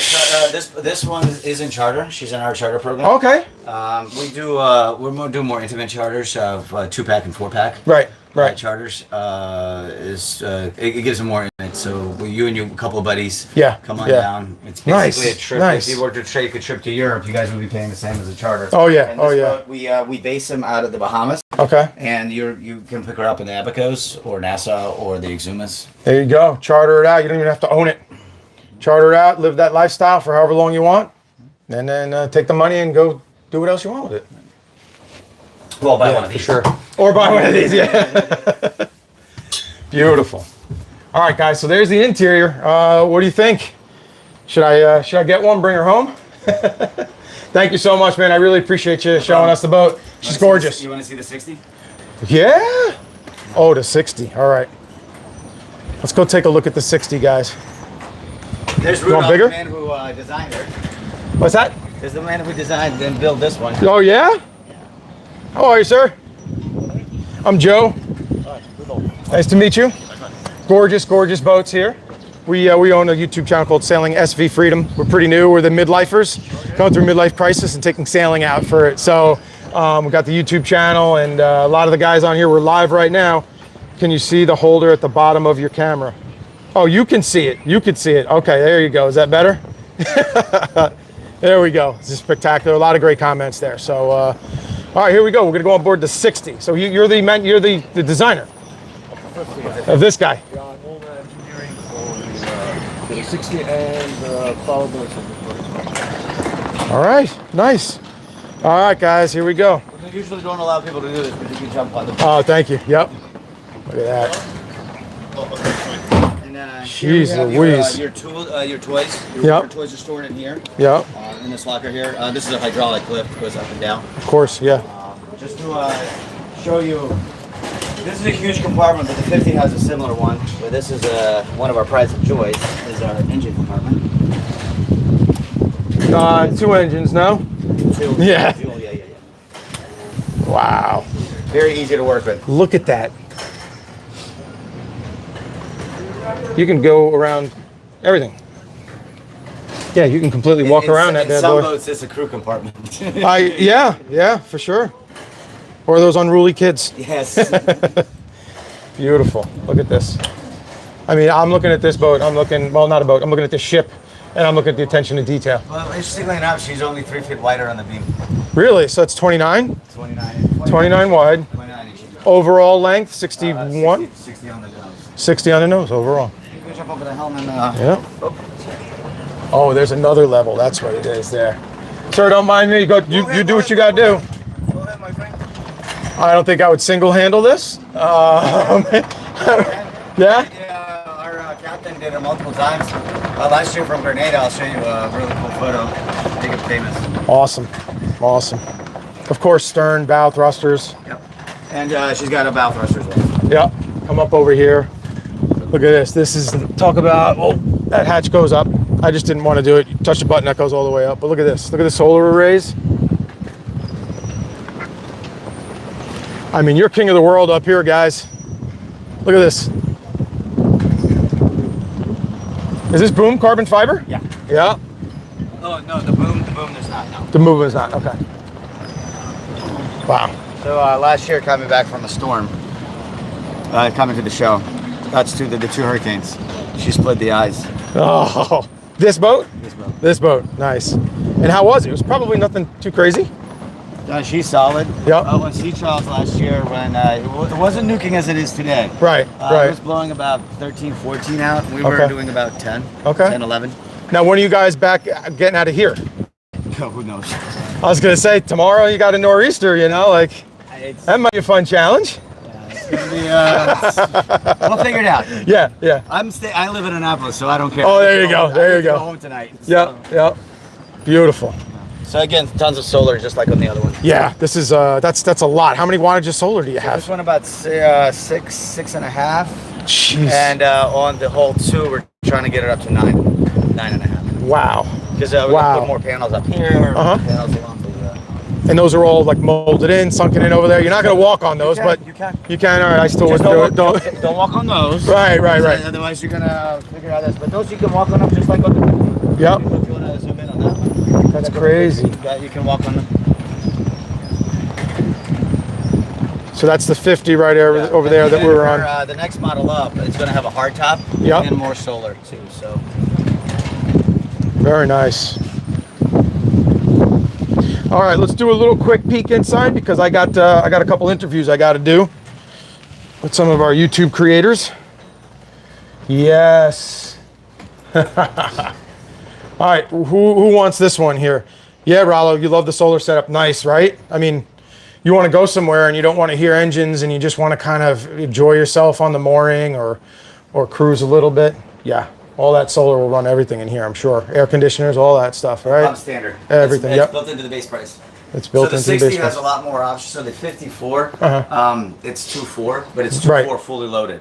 this one is in charter. She's in our charter program. Okay. We do more intimate charters of 2-pack and 4-pack. Right. Charters it gives them more intimate. So you and a couple of buddies come on down. It's basically a trip. Nice. If you were to take a trip to Europe, you guys would be paying the same as a charter. Oh yeah. And this boat, we base them out of the Bahamas. Okay. And you can pick her up in the Abacos or Nassau or the Exumas. There you go. Charter it out. You don't even have to own it. Charter it out. Live that lifestyle for however long you want, and then take the money and go do what else you want with it. Well, buy one of these. For sure. Or buy one of these. Yeah. Beautiful. All right, guys. So there's the interior. What do you think? Should I get one? Bring her home? Thank you so much, man. I really appreciate you showing us the boat. She's gorgeous. You want to see the 60? Yeah. Oh, the 60. All right. Let's go take a look at the 60, guys. There's You want Rudolph, bigger? the man who designed her. What's that? There's the man who designed and built this one. Oh, yeah? How are you, sir? I'm Joe. Nice to meet you. Gorgeous boats here. We own a YouTube channel called Sailing SV Freedom. We're pretty new. We're the midlifers, going through midlife crisis and taking sailing out for it. So We got the YouTube channel, and a lot of the guys on here, we're live right now. Can you see the holder at the bottom of your camera? Oh, you can see it. You can see it. Okay, there you go. Is that better? There we go. This is spectacular. A lot of great comments there. So, all right, here we go. We're gonna go on board the 60. So you're the designer of this guy. Yeah, I'm all the engineering for the 60 and power boats. All right, nice. All right, guys, here we go. We usually don't allow people to do this, but you can jump on the boat. Oh, thank you. Yep. Look at that. And, Jeez here we Louise. have your toys. Your Yep. toys are stored in here. Yep. In this locker here. This is a hydraulic lift, goes up and down. Of course, yeah. Just to show you, this is a huge compartment, but the 50 has a similar one. But this is one of our prized joys, is our engine compartment. 2 engines, no? Yeah. Fuel, yeah. Wow. Very easy to work with. Look at that. You can go around everything. Yeah, you can completely walk around that bad some boy. boats, it's a crew compartment. Yeah, for sure. Or those unruly kids. Yes. Beautiful. Look at this. I mean, I'm looking at this boat. I'm looking, well, not a boat. I'm looking at this ship, and I'm looking at the attention to detail. Well, interestingly enough, she's only 3 feet wider on the beam. Really? So it's 29? 29 wide. 29 inches. Overall length, 61? 60 on the nose. 60 on the nose overall. You can jump over the helm and Yeah. Oh, there's another level. That's what it is there. Sir, don't mind me. You do what you got to do. Go ahead, my friend. I don't think I would single handle this. Yeah? Yeah, our captain did it multiple times. Last year from Grenada, I'll show you a really cool photo. Make it famous. Awesome. Of course, stern, bow thrusters. Yep. And she's got a bow thruster as well. Yep. Come up over here. Look at this. This is, talk about, oh, that hatch goes up. I just didn't want to do it. You touch the button, that goes all the way up. But look at this. Look at the solar arrays. I mean, you're king of the world up here, guys. Look at this. Is this boom carbon fiber? Yeah. Yeah. Oh, no, the boom is not, no. The movement's not. Okay. Wow. So last year, coming back from a storm, coming to the show, that's the 2 hurricanes. She split the eyes. Oh, this boat? This boat. This boat. Nice. And how was it? It was probably nothing too crazy. She's solid. Yep. On sea trials last year, when it wasn't nuking as it is today. Right. It Right. was blowing about 13, 14 out. We were Okay. doing about 10. Okay. 10, 11. Now, when are you guys back getting out of here? Who knows? I was gonna say tomorrow you got a nor'easter. You know, like that might be a fun challenge. It's gonna be, we'll figure it out. Yeah. Yeah. I live in Annapolis, so I don't care. Oh, there you go. There you I go. home tonight. Yep. Yep. Beautiful. So again, tons of solar, just like on the other one. Yeah. This is that's a lot. How many wattage of solar do you This have? one about 6.5, Jeez. and on the whole 2, we're trying to get it up to 9.5. Wow. Because we're gonna put more panels up here. Uh-huh. Panels along the, And those are all like molded in, sunken in over there. You're not gonna walk on those, but you can. you can. All right. I still Just wouldn't do it. don't walk on those. Right. Otherwise, you're gonna figure out this. But those you can walk on them just like on the. Yep. If you wanna zoom in on that one. That's crazy. You can walk on them. So that's the 50 right over there that we were on. The next model up, it's gonna have a hard top. Yep. And more solar too. So. Very nice. All right, let's do a little quick peek inside because I got a couple interviews I got to do with some of our YouTube creators. Yes. All right, who wants this one here? Yeah, Rollo, you love the solar setup. Nice, right? I mean, you want to go somewhere and you don't want to hear engines and you just want to kind of enjoy yourself on the mooring or cruise a little bit. Yeah. All that solar will run everything in here, I'm sure. Air conditioners, all that stuff, right? Standard. Everything, It's yep. built into the base price. It's built so the into the 60 base has price. a lot more options. So the 54, it's 2.4, but it's 2.4 Right. fully loaded.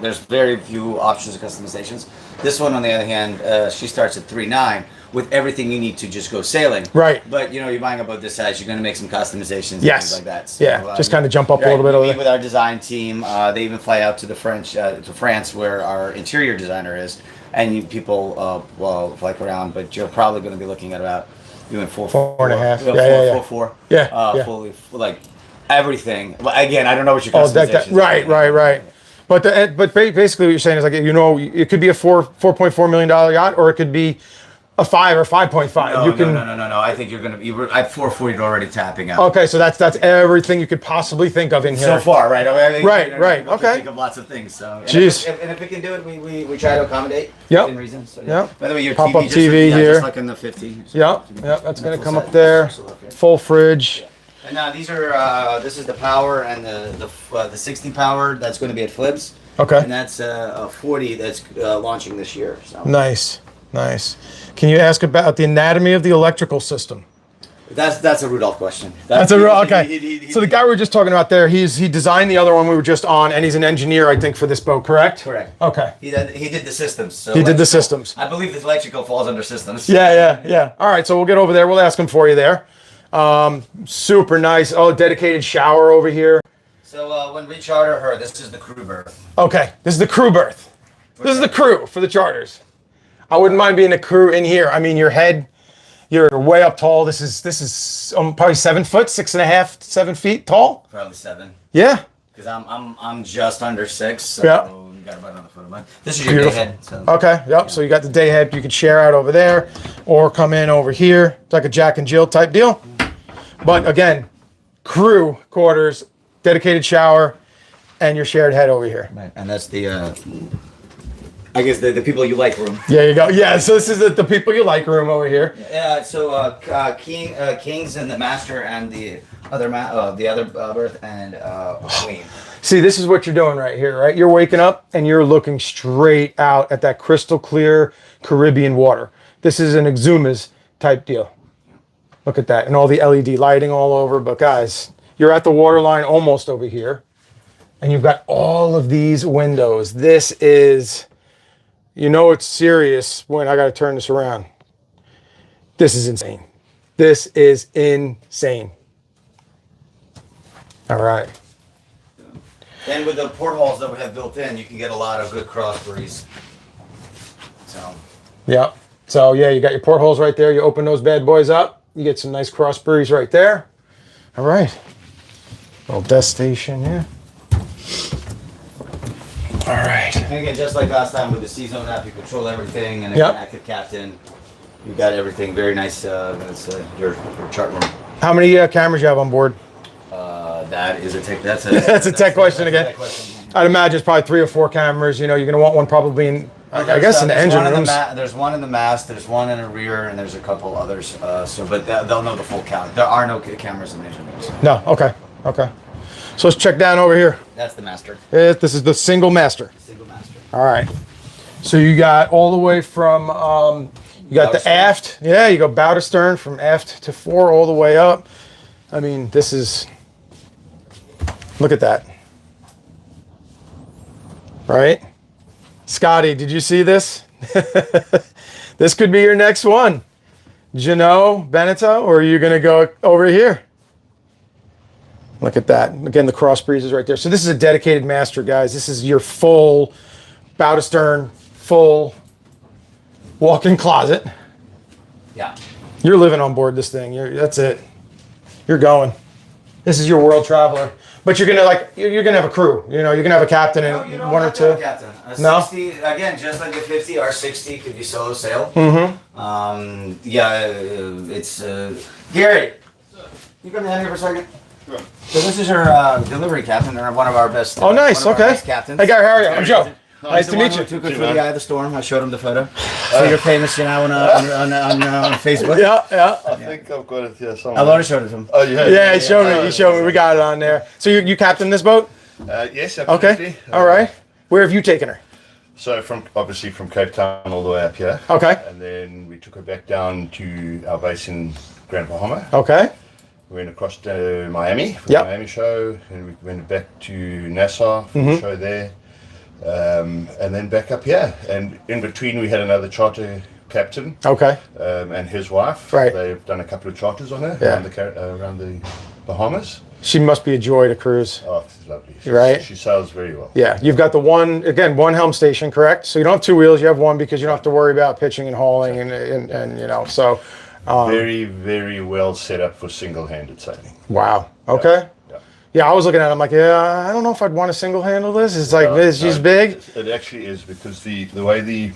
There's very few options of customizations. This one, on the other hand, she starts at 3.9 with everything you need to just go sailing. Right. But you're buying a boat this size, you're going to make some customizations and Yes. things like that. So, Yeah, just kind of jump up a little bit we over meet there. with our design team. They even fly out to to France, where our interior designer is. And people fly around, but you're probably going to be looking at about You went 4, 4.5. Yeah, Yeah, 4. Yeah. Fully, like everything. Well, again, I don't know what your All decked out. customization is. Right. But basically what you're saying is like, it could be a $4.4 million yacht, or it could be a 5 or 5.5. No. I think you're gonna be at 4 you're already tapping out. Okay, so that's everything you could possibly think of in here. So far, right? Right. We Okay. Think of lots of things. So, Jeez. And if we can do it, we try to accommodate. Yep. Within reason. So, Yep. By the way, your Pop-up TV, TV here. just like in the 50. Yep, that's gonna come up Full there. set. Full fridge. And now these are this is the power and the 60 power that's going to be at Flips. Okay. And that's a 40 that's launching this year. So Nice. Can you ask about the anatomy of the electrical system? that's a Rudolph question. That's okay. So the guy we were just talking about there, he designed the other one we were just on, and he's an engineer, I think, for this boat, correct? Correct. Okay. He did the systems. So He did the electrical- systems. I believe this electrical falls under systems. Yeah. All right, so we'll get over there. We'll ask him for you there. Super nice. Oh, dedicated shower over here. So when we charter her, this is the crew berth. Okay, this is the crew berth. This is the crew for the charters. I wouldn't mind being a crew in here. I mean, you're way up tall. This is probably 7 foot, 6.5, 7 feet tall. Probably 7. Yeah. Because I'm just under 6. So Yeah. you got about another foot of mine. This is your Beautiful. day head. So. Okay. Yep. So you got the day head. You could share out over there, or come in over here. It's like a Jack and Jill type deal. But again, crew quarters, dedicated shower, and your shared head over here. Right. And that's the I guess the people you like room. There you go. Yeah. So this is the people you like room over here. Yeah. So Kings and the master and the other berth and queen. See, this is what you're doing right here, right? You're waking up and you're looking straight out at that crystal clear Caribbean water. This is an Exumas type deal. Look at that. And all the LED lighting all over. But guys, you're at the water line almost over here. And you've got all of these windows. This is, it's serious when I got to turn this around. This is insane. This is insane. All right. And with the portholes that we have built in, you can get a lot of good cross breeze. So. Yep. So yeah, you got your portholes right there. You open those bad boys up. You get some nice cross breeze right there. All right. Little desk station, yeah. All right. And again, just like last time with the C-Zone app, you control everything, and Yep. an active captain. You got everything very nice. That's your chart room. How many cameras you have on board? That is a tech. That's a That's a tech question that's a again. tech question. I'd imagine it's probably 3 or 4 cameras. You're going to want one probably in, I guess, in the There's engine one rooms. There's one in the mast. There's one in the rear, and there's a couple others. But they'll know the full count. There are no cameras in the engine rooms. No. Okay. So let's check down over here. That's the master. This is the single master. Single master. All right. So you got all the way from, you got Bow to the stern. aft. Yeah, you go bow to stern from aft to fore all the way up. I mean, this is, look at that. Right? Scotty, did you see this? This could be your next one. Jano, Beneteau, or are you going to go over here? Look at that. Again, the cross breeze is right there. So this is a dedicated master, guys. This is your full bow to stern, full walk-in closet. Yeah. You're living on board this thing. That's it. You're going. This is your world traveler. But you're gonna have a crew. You're gonna have a captain and You don't one or have to have two. a captain. A No? 60, again, just like the 50, our 60 could be solo sail. Mm-hmm. It's Gary. You come down here for a second. Sure. So this is our delivery captain, and one of our best. Oh, nice. one of our Okay. best captains. Hey, Gary, how are you? I'm Joe. Nice He's to the one meet who you. took us Hey, through the man. eye of the storm. I showed him the photo. So you're famous, on Facebook. Yeah. I think I've got it here somewhere. I've already showed it to him. Oh, you have? Yeah, he showed me. He showed me. We got it on there. So you captain this boat? Yes, absolutely. Okay. All right. Where have you taken her? So obviously from Cape Town all the way up here. Okay. And then we took her back down to our base in Grand Bahama. Okay. We went across to Miami for Yep. the Miami show, and we went back to Nassau for the show there, and then back up here. And in between, we had another charter captain Okay. and his wife. Right. They've done a couple of charters on her Yeah. around the Bahamas. She must be a joy to cruise. Oh, it's lovely. Right. She sails very well. Yeah, you've got the one helm station, correct? So you don't have 2 wheels, you have one because you don't have to worry about pitching and hauling and so Very, very well set up for single-handed sailing. Wow. Okay. Yeah. Yeah, I was looking at it. I'm like, yeah, I don't know if I'd want to single handle this. It's like, she's No, big. It actually is, because the way the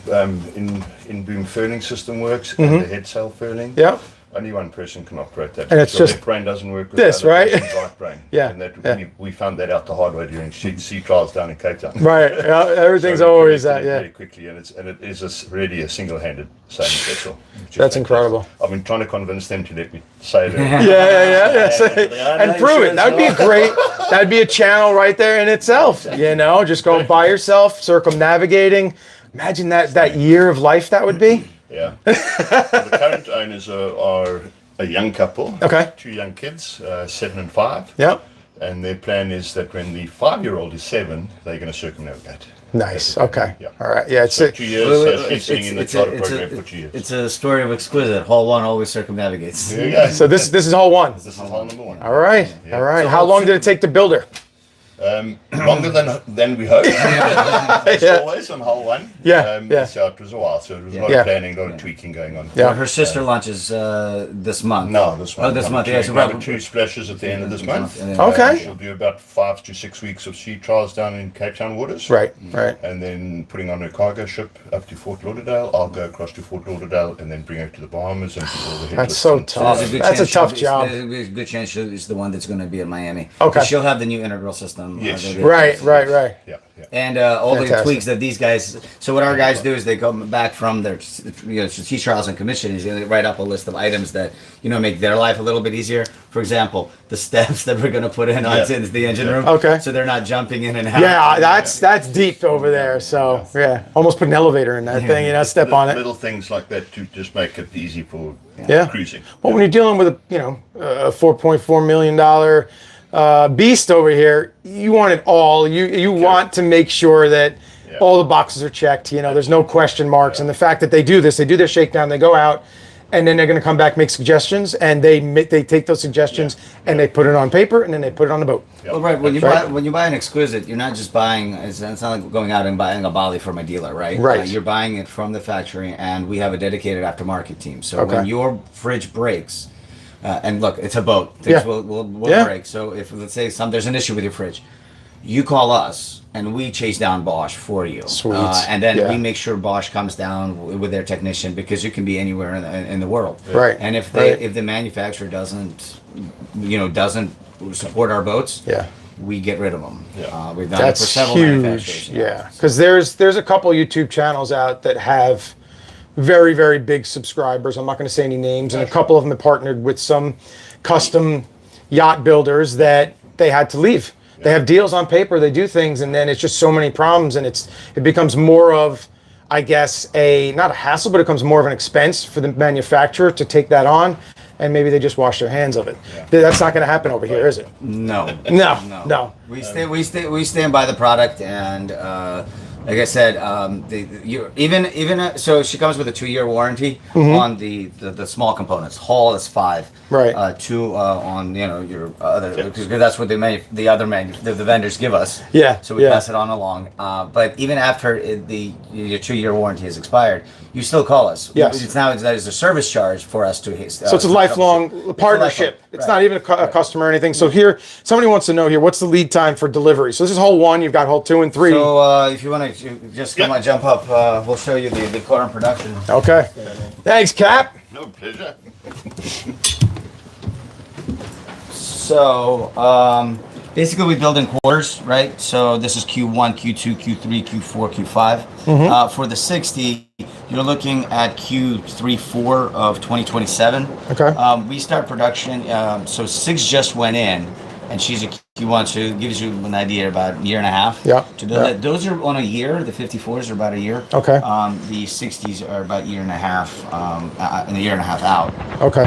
in-boom furling system works and the head sail furling, Yeah. only one person can operate that. And it's Your just left brain doesn't work with this, the other right? person's right brain. Yeah, And that yeah. we found that out the hard way during sea trials down in Cape Town. Right. Yeah, everything's So we always that. corrected it Yeah. very quickly, and it is really a single-handed sailing vessel. which is That's fantastic. incredible. I've been trying to convince them to let me sail it. Yeah. And prove it. That'd be a great. That'd be a channel right there in itself. You know, just going by yourself, circumnavigating. Imagine that year of life that would be. Yeah. The current owners are a young couple. Okay. 2 young kids, 7 and 5. Yep. And their plan is that when the 5-year-old is 7, they're going to circumnavigate. Nice. Okay. Yeah. All right. Yeah. It's So 2 years, so she's sitting in the charter a- program for 2 years. it's a story of exquisite. Hall 1 always circumnavigates. There you go. so this is hole one. This is hole number 1. All right. Yeah. All right. So How hole long did it take to build her? Longer than we hoped. As Yeah. always on hole 1. Yeah, yeah. So it was a while. So it was a lot Yeah. of planning, a lot of tweaking going on. Yeah. Her sister launches this month. No, this month. Oh, this month. Yeah, so Another probably 2 splashes at the end of this month. And then- Okay. She'll do about 5 to 6 weeks of sea trials down in Cape Town waters. Right. Right. And then putting on her cargo ship up to Fort Lauderdale. I'll go across to Fort Lauderdale and then bring her to the Bahamas and do all the That's headless so and- tough. There's a good That's a chance tough she'll be- job. There's a good chance she's the one that's going to be at Miami. Okay. 'Cause she'll have the new integral system. Yes. Right. Right. Right. Yeah, yeah. And all the Fantastic. tweaks that these guys. So what our guys do is they come back from their sea trials and commissionings. They write up a list of items that make their life a little bit easier. For example, the steps that we're going to put in onto the engine room. Okay. So they're not jumping in and out. Yeah. That's deep over there. So yeah, almost put an elevator in that thing. Step on it. Little things like that to just make it easy for Yeah. cruising. Well, when you're dealing with a $4.4 million beast over here, you want it all. You want to make sure that Yeah. all the boxes are checked. There's no question marks. And the fact that they do this, they do their shakedown, they go out, and then they're going to come back, make suggestions, and they take those suggestions and they put it on paper, and then they put it on the boat. Yeah. Well, right. When you That's buy when you buy an exquisite, you're not just buying. It's not like going out and buying a Bali from a dealer, right? Right. You're buying it from the factory, and we have a dedicated aftermarket team. So Okay. when your fridge breaks, and look, it's a boat. Things Yeah. will Yeah. break. So if let's say there's an issue with your fridge, you call us and we chase down Bosch for you. Sweet. And then Yeah. we make sure Bosch comes down with their technician, because you can be anywhere in the world. Right. And if Right. if the manufacturer doesn't support our boats, Yeah. we get rid of them. Yeah. We've done it for That's several huge. manufacturers. Yeah, because there's a couple YouTube channels out that have very, very big subscribers. I'm not going to say any names, and a couple of them have partnered with some custom yacht builders that they had to leave. They have deals on paper, they do things, and then it's just so many problems, and it becomes more of, I guess, not a hassle, but it becomes more of an expense for the manufacturer to take that on, and maybe they just wash their hands of it. That's not going to happen over here, is it? No. No. We stand by the product, and like I said, so she comes with a 2-year warranty on the small components. Hull is 5. Right. 2 on your other, because that's what the vendors give us. Yeah, So we yeah. pass it on along. But even after your 2-year warranty has expired, you still call us. Yes. It's now there's a service charge for us to. So it's a lifelong partnership. It's not even a customer or anything. So here, somebody wants to know here, what's the lead time for delivery? So this is hole 1. You've got hole 2 and 3. So if you want to just come on, jump up, we'll show you the current production. Okay. Thanks, Cap. No pleasure. So basically, we build in quarters, right? So this is Q1, Q2, Q3, Q4, Q5. For the 60, you're looking at Q3, 4 of 2027. Okay. We start production. So 6 just went in, and she's a Q1, so it gives you an idea about a year and a half. Yeah, To build yeah. it. Those are on a year. The 54s are about a year. Okay. The 60s are about a year and a half, and a year and a half out. Okay.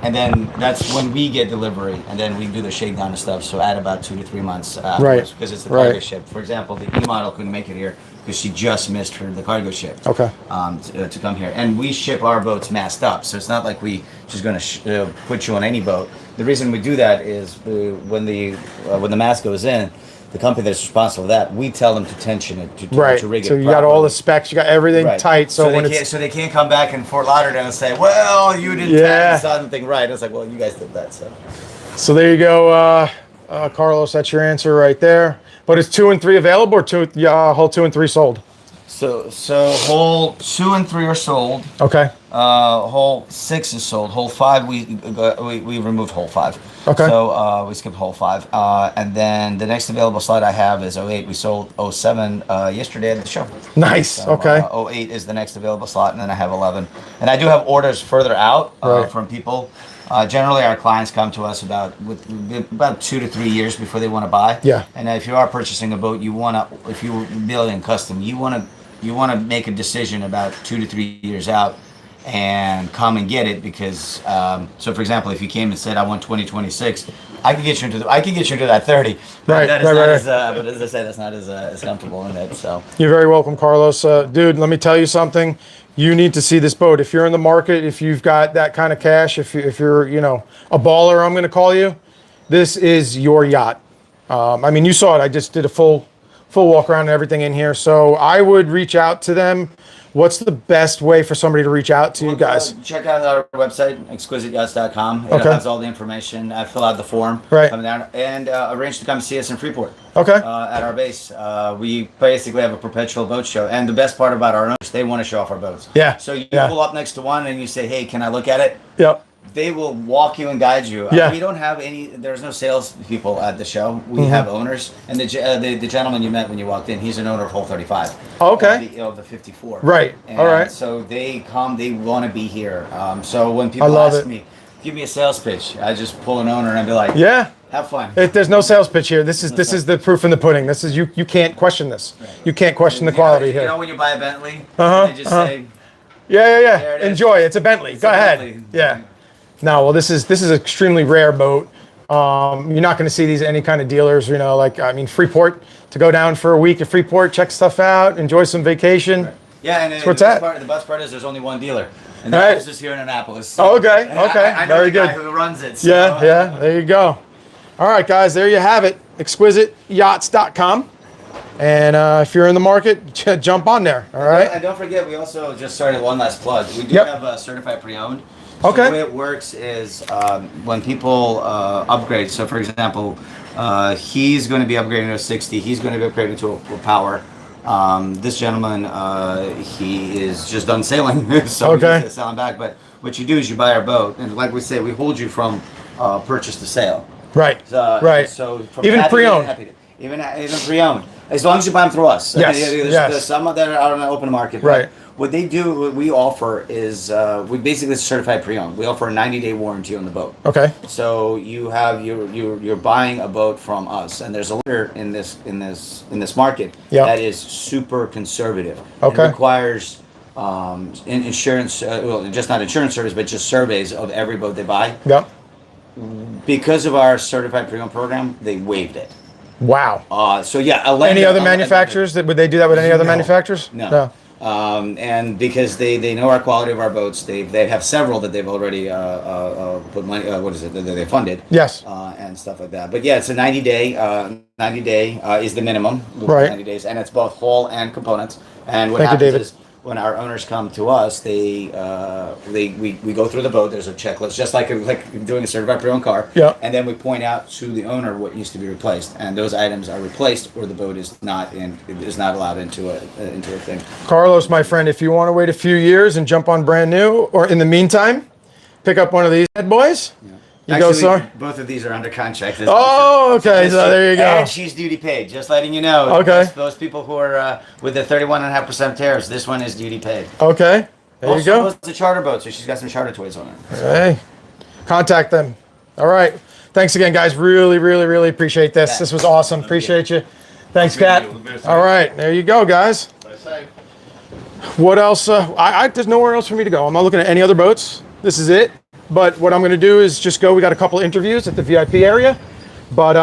And then that's when we get delivery, and then we do the shakedown and stuff. So add about 2 to 3 months Right. because it's the Right. cargo ship. For example, the E model couldn't make it here because she just missed the cargo ship. Okay. To come here, and we ship our boats masked up, so it's not like we just going to put you on any boat. The reason we do that is when the mast goes in, the company that's responsible for that, we tell them to tension it, to Right. rig it So you got all the properly. specs, you got everything Right. tight. So when it's they can't come back in Fort Lauderdale and say, well, you didn't Yeah. tell something right. It's like, well, you guys did that, so. so there you go, Carlos. That's your answer right there. But is 2 and 3 available, or whole 2 and 3 sold? So hole 2 and 3 are sold. Okay. Hole 6 is sold. Hole 5 we removed hole 5. Okay. So we skipped hole 5. And then the next available slot I have is '08. We sold '07 yesterday at the show. Nice. So, Okay. '08 is the next available slot, and then I have 11. And I do have orders further out Right. from people. Generally, our clients come to us about 2 to 3 years before they want to buy. Yeah. And if you are purchasing a boat, if you're building custom, you want to make a decision about 2 to 3 years out and come and get it, because so for example, if you came and said I want 2026, I can get you into that 30. But Right, that is right, not right. as but as I say, that's not as comfortable in it. So You're very welcome, Carlos. Dude, let me tell you something. You need to see this boat. If you're in the market, if you've got that kind of cash, if you're a baller, I'm going to call you. This is your yacht. I mean, you saw it. I just did a full walk around and everything in here. So I would reach out to them. What's the best way for somebody to reach out to you guys? check out our website, exquisiteyachts.com. It Okay. has all the information. I fill out the form, Right. come down, and arrange to come see us in Freeport. Okay. At our base, we basically have a perpetual boat show, and the best part about our owners, they want to show off our boats. Yeah, So you yeah. pull up next to one and you say, "Hey, can I look at it?" Yep. They will walk you and guide you. Yeah. We don't have any. There's no sales people at the show. We Mm-hmm. have owners, and the gentleman you met when you walked in, he's an owner of Hole 35. Oh, okay. Of the 54. Right. And All right. So they come. They want to be here. So when people love ask it. me, give me a sales pitch, I just pull an owner and be like, Yeah. have fun. There's no sales pitch here. This is the proof in the pudding. This is you can't question this. You can't question the quality You here. know when you buy a Bentley, Uh-huh, they just say, Yeah. There it is. Enjoy. It's a Bentley. Go a ahead. Bentley. Yeah. No, well, this is an extremely rare boat. You're not going to see these at any kind of dealers. Freeport, to go down for a week at Freeport, check stuff out, enjoy some vacation. yeah. And where it's at. the best part is there's only one dealer, and All right. that is just here in Annapolis. Oh, okay, And okay. I know Very the guy good. who runs it. So, Yeah. There you go. All right, guys. There you have it. ExquisiteYachts.com. And if you're in the market, jump on there. All right. And don't forget, we also just started one last plug. We do Yep. have a certified pre-owned. So Okay. the way it works is when people upgrade. So, for example, he's going to be upgrading to a 60. He's going to be upgrading to a power. This gentleman, he is just done sailing, so Okay. he's sailing back. But what you do is you buy our boat, and like we say, we hold you from purchase to sale. Right. Right. So from Even happy to pre-owned. happy to- even pre-owned, as long as you buy them through us. Yes, There's some that are out on the open market. but Right. What we offer is we basically certified pre-owned. We offer a 90-day warranty on the boat. Okay. So you're buying a boat from us, and there's a lender in this market Yeah. that is super conservative. Okay. It requires insurance, just not insurance service, but just surveys of every boat they buy. Yep. Because of our certified pre-owned program, they waived it. Wow. So yeah, Any other manufacturers would they do that with any other manufacturers? No. And because they know our quality of our boats, they have several that they've already put money. What is it? That they funded. Yes. And stuff like that. But yeah, it's a 90-day. 90-day is the minimum. Right. 90 days, and it's both hull and components. And what Thank you, happens David. is when our owners come to us, we go through the boat. There's a checklist, just like doing a certified pre-owned car. Yeah. And then we point out to the owner what needs to be replaced, and those items are replaced, or the boat is not allowed into a thing. Carlos, my friend, if you want to wait a few years and jump on brand new, or in the meantime, pick up one of these bad boys. You go, sir. Both of these are under contract. Oh, okay. So there you go. And she's duty paid. Just letting you know. Okay. Those people who are with the 31.5% tariffs, this one is duty paid. Okay. There Also, you go. It's a charter boat, so she's got some charter toys on her. Hey, contact them. All right. Thanks again, guys. Really, really, really appreciate this. Yeah. This was awesome. Appreciate you. Thanks, Kat. All right. There you go, guys. What else? There's nowhere else for me to go. I'm not looking at any other boats. This is it. But what I'm going to do is just go. We got a couple of interviews at the VIP area. But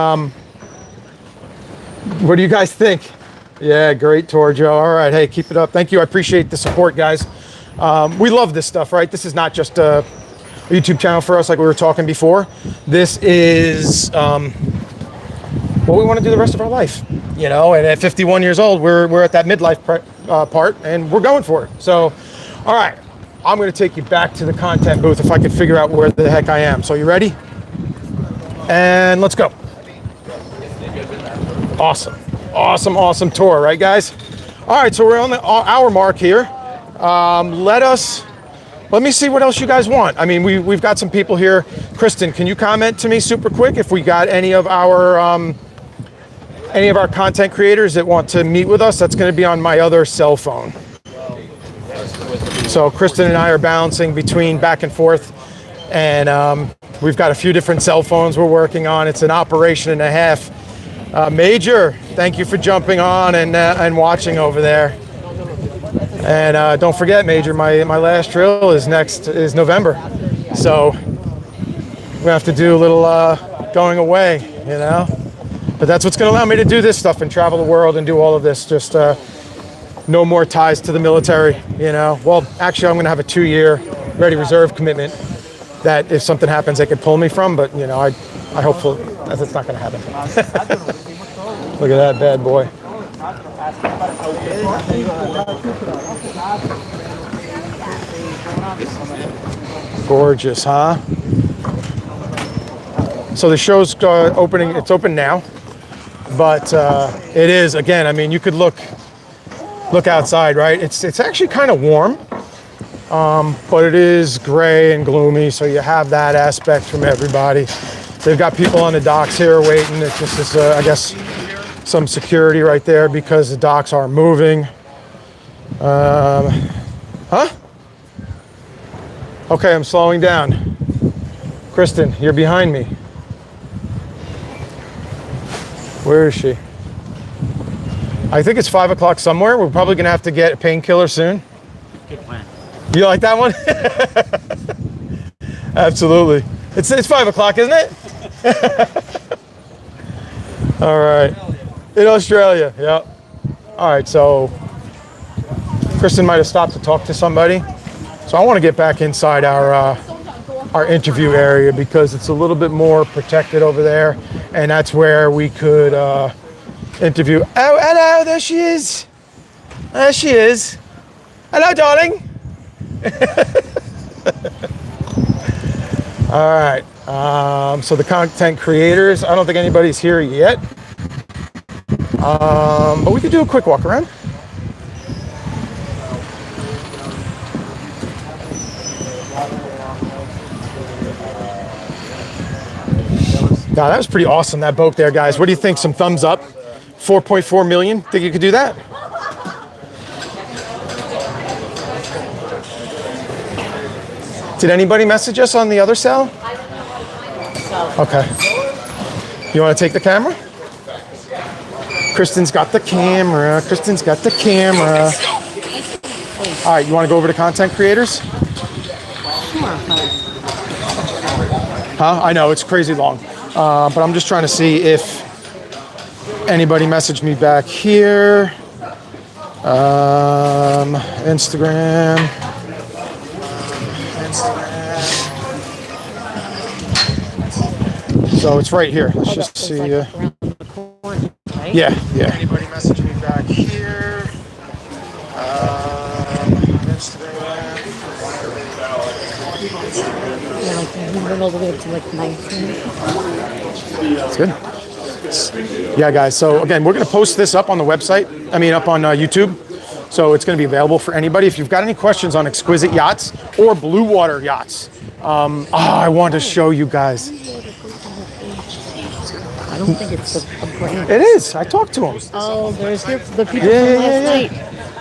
what do you guys think? Yeah, great tour, Joe. All right. Hey, keep it up. Thank you. I appreciate the support, guys. We love this stuff, right? This is not just a YouTube channel for us like we were talking before. This is what we want to do the rest of our life, you know. And at 51 years old, we're at that midlife part, and we're going for it. So, all right, I'm going to take you back to the content booth if I can figure out where the heck I am. So you ready? And let's go. Awesome tour, right, guys? All right, so we're on the hour mark here. Let me see what else you guys want. I mean, we've got some people here. Kristen, can you comment to me super quick if we got any of our content creators that want to meet with us? That's going to be on my other cell phone. So Kristen and I are balancing between back and forth, and we've got a few different cell phones we're working on. It's an operation and a half. Major, thank you for jumping on and watching over there. And don't forget, Major, my last drill is November. So we're gonna have to do a little going away, you know. But that's what's gonna allow me to do this stuff and travel the world and do all of this. Just no more ties to the military, you know. Well, actually, I'm gonna have a 2-year ready reserve commitment that if something happens, they could pull me from. But you know, I hopefully that's not gonna happen. Look at that bad boy. Gorgeous, huh? So the show's opening. It's open now, but it is, again, I mean, you could look outside, right? It's actually kind of warm, but it is gray and gloomy, so you have that aspect from everybody. They've got people on the docks here waiting. It's just this, I guess, some security right there because the docks are moving. Huh? Okay, I'm slowing down. Kristen, you're behind me. Where is she? I think it's 5 o'clock somewhere. We're probably gonna have to get a painkiller soon. Good plan. You like that one? Absolutely. It's 5 o'clock, isn't it? All right. In Australia, yeah. All right, so Kristen might have stopped to talk to somebody. So I want to get back inside our interview area because it's a little bit more protected over there, and that's where we could interview. Oh, hello, there she is. There she is. Hello, darling. All right. So the content creators, I don't think anybody's here yet. But we could do a quick walk around. Now that was pretty awesome, that boat there, guys. What do you think? Some thumbs up? 4.4 million? Think you could do that? Did anybody message us on the other cell? Okay. You want to take the camera? Kristen's got the camera. Kristen's got the camera. All right, you want to go over to content creators? Huh? I know, it's crazy long. But I'm just trying to see if anybody messaged me back here. Instagram. So it's right here. Let's just see. Yeah. Anybody message me back here? Instagram. Yeah, like a little bit to like 19. That's good. Yeah, guys. So again, we're going to post this up on the website. I mean, up on YouTube. So it's going to be available for anybody. If you've got any questions on exquisite yachts or blue water yachts, I want to show you guys. I don't think it's a brand. It is. I talked to them. Oh, there's the people from last night.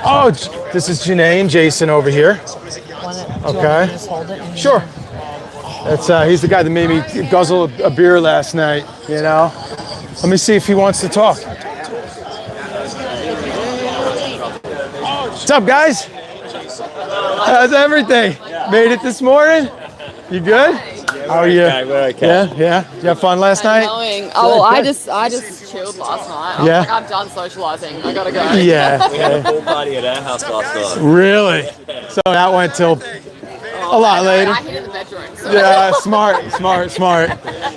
Oh, this is Janae and Jason over here. Okay. Just hold it and Sure. That's he's the guy that made me guzzle a beer last night, you know. Let me see if he wants to talk. What's up, guys? How's everything? Made it this morning? You good? How are you? Yeah. Did you have fun last night? Oh, I just chilled last night. I was like, I'm done socializing. I gotta go. Yeah. We had a pool party at our house last night. Really? So that went till a lot later. I hid in the bedroom. So. Yeah, smart.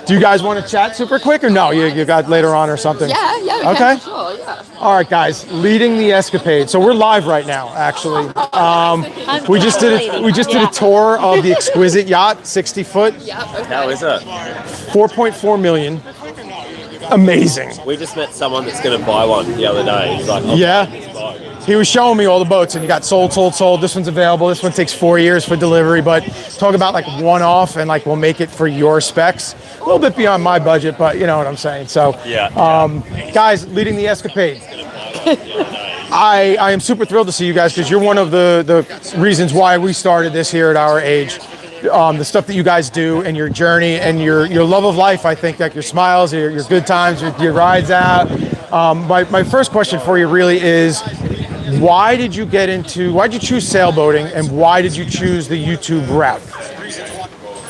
Do you guys want to chat super quick or no? You got later on or something? Yeah, we Okay. can, for sure, yeah. All right, guys, leading the escapade. So we're live right now, actually. We just did a tour of the exquisite yacht, 60 foot, How is it? 4.4 million. Amazing. We just met someone that's going to buy one the other day. He's like, Yeah. let's buy it. He was showing me all the boats, and you got sold. This one's available. This one takes 4 years for delivery, but talk about like one-off, and like we'll make it for your specs. A little bit beyond my budget, but you know what I'm saying. So, guys, leading the escapade. I am super thrilled to see you guys because you're one of the reasons why we started this here at our age. The stuff that you guys do and your journey and your love of life, I think, like your smiles, your good times, your rides out. My first question for you really is, why did you choose sailboating and why did you choose the YouTube route?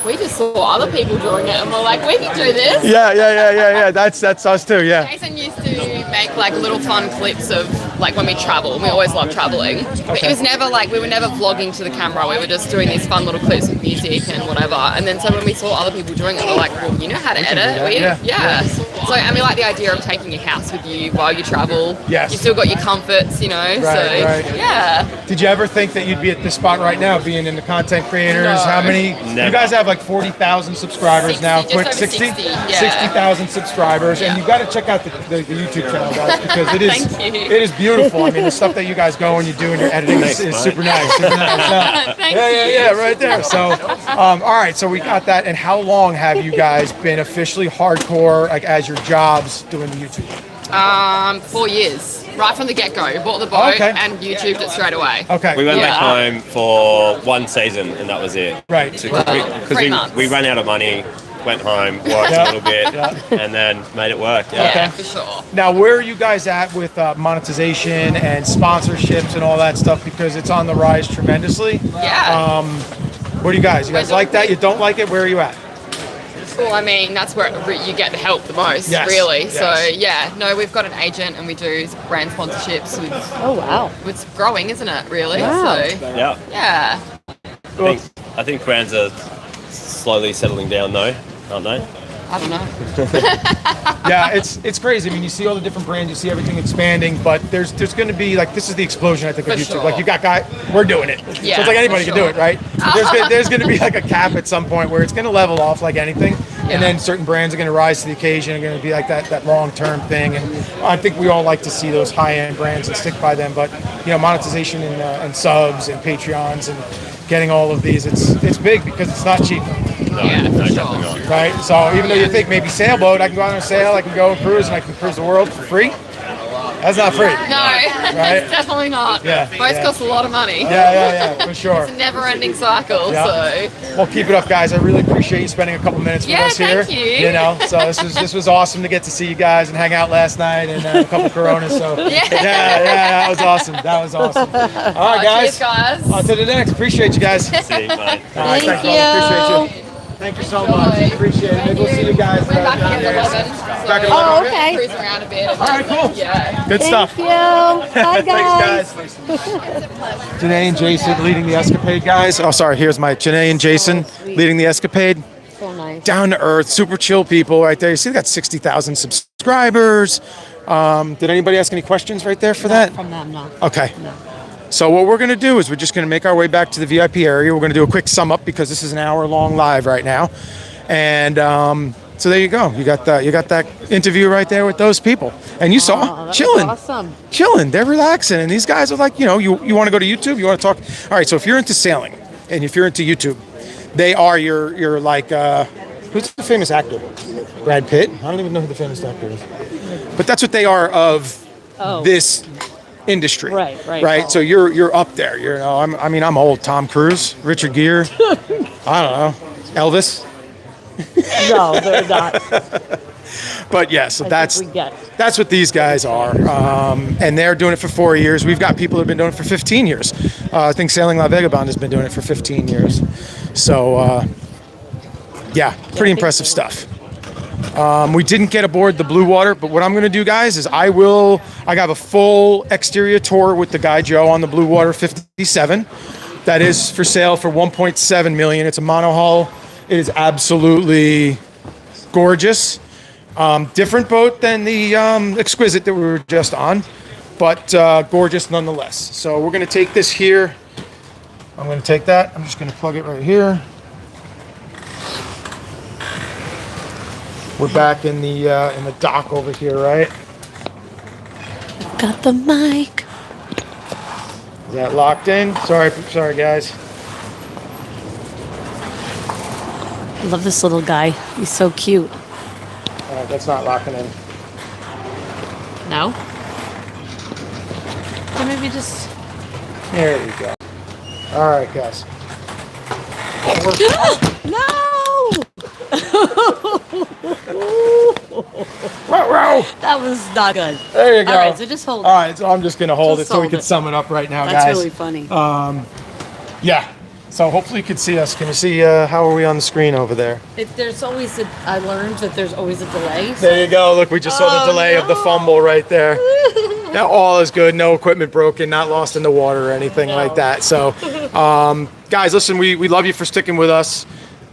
We just saw other people doing it and we're like, we can do this. Yeah. That's us too, yeah. Jason used to make like little fun clips of like when we travel. We always love traveling. But it was never like, we were never vlogging to the camera. We were just doing these fun little clips with music and whatever. And then so when we saw other people doing it, we're like, well, you know how to edit? Yeah. So, and we like the idea of taking your house with you while you travel. Yes. You still got your comforts, you know? Right. Yeah. Did you ever think that you'd be at this spot right now, being in the content creators? No. How many? Never. You guys have like 40,000 subscribers 60, now. just Quick, over 60, yeah. 60,000 subscribers, and Yeah. you got to check out the YouTube channel, guys, because it is Thank you. it is beautiful. I mean, the stuff that you guys go and you do in your editing is super nice. Super nice. Thank Yeah, right there. So, all right, so we got that. And how long have you guys been officially hardcore, like as your jobs, doing the YouTube? 4 years. Right from the get-go. Bought the boat Okay. and YouTubed it straight away. Okay. We went Yeah. back home for one season and that was it. Right. Because 3 months. we ran out of money, went home, worked a little bit, and then made it work. Yeah. Yeah, for sure. Now, where are you guys at with monetization and sponsorships and all that stuff? Because it's on the rise tremendously. Yeah. What do you guys? You guys like that? You don't like it? Where are you at? Well, I mean, that's where you get the help the most, Yes, really. yes. So, yeah, no, we've got an agent and we do brand sponsorships. Oh wow. It's growing, isn't it, really? Wow. So, Yeah. yeah. I think brands are slowly settling down though, aren't they? I don't know. Yeah, it's crazy. I mean, you see all the different brands, you see everything expanding, but there's going to be like, this is the explosion, I think, of For YouTube. sure. Like you got we're doing it. Yeah, so it's like anybody for can do sure. it, right? There's going to be like a cap at some point where it's going to level off like anything, and then certain brands are going to rise to the occasion and going to be like that long-term thing. And I think we all like to see those high-end brands and stick by them. But you know, monetization and subs and Patreons and getting all of these, it's big because it's not cheap. No, Yeah, for definitely sure. not. Right? So even though you think maybe sailboat, I can go on a sail, I can go and cruise, and I can cruise the world for free. That's not free. No, it's definitely not. Yeah, Boats yeah. cost a lot of money. Yeah, for sure. It's a never-ending cycle, Yeah. so... Well, keep it up, guys. I really appreciate you spending a couple minutes with Yeah, us here. thank you. You know, so this was awesome to get to see you guys and hang out last night and a couple Coronas. So Yeah. that was awesome. That was awesome. All right, guys. Cheers, guys. On to the next. Appreciate you guys. See you, mate. All right, Thank thanks, you. brother. Appreciate you. Thank you so much. Appreciate it. Maybe we'll see you guys. We're back down at there. 11. Back at so 11. Oh, okay. Cruising around a bit. All right, cool. Yeah. Good stuff. Thank you. Bye guys. Thanks, guys. Janae and Jason leading the escapade, guys. Oh, sorry. Here's my Janae and Jason leading the escapade. So nice. Down to earth, super chill people right there. You see, they got 60,000 subscribers. Did anybody ask any questions right there for that? From them, no. Okay. No. So what we're going to do is we're just going to make our way back to the VIP area. We're going to do a quick sum up because this is an hour-long live right now. And so there you go. You got that interview right there with those people. And you saw That's chilling. awesome. Chilling. They're relaxing. And these guys are like, you know, you want to go to YouTube? You want to talk? All right, so if you're into sailing and if you're into YouTube, they are your like, who's the famous actor? Brad Pitt? I don't even know who the famous actor is. But that's what they are of this industry. Right. So you're up there. You know, I'm old. Tom Cruise, Richard Gere. I don't know. Elvis. No, they're not. But yeah, so that's we get it. that's what these guys are, and they're doing it for 4 years. We've got people that have been doing it for 15 years. I think Sailing La Vagabond has been doing it for 15 years. So yeah, pretty impressive stuff. We didn't get aboard the Bluewater, but what I'm going to do, guys, is I got a full exterior tour with the guy Joe on the Bluewater 57. That is for sale for $1.7 million. It's a monohull. It is absolutely gorgeous. Different boat than the Exquisite that we were just on, but gorgeous nonetheless. So we're going to take this here. I'm going to take that. I'm just going to plug it right here. We're back in the dock over here, right? Got the mic. Is that locked in? Sorry guys. I love this little guy. He's so cute. All right, that's not locking in. No? Or maybe just... There we go. All right, guys. No! That was not good. There you go. All right, so just hold it. All right, so I'm just going to hold Just it so we hold can it. sum it up right now, That's guys. really funny. Yeah. So hopefully you can see us. Can you see how are we on the screen over there? I learned that there's always a delay. There you go. Look, we just saw the delay of the fumble right there. Yeah, all is good. No equipment broken, not lost in the water or anything like that. So, guys, listen, we love you for sticking with us.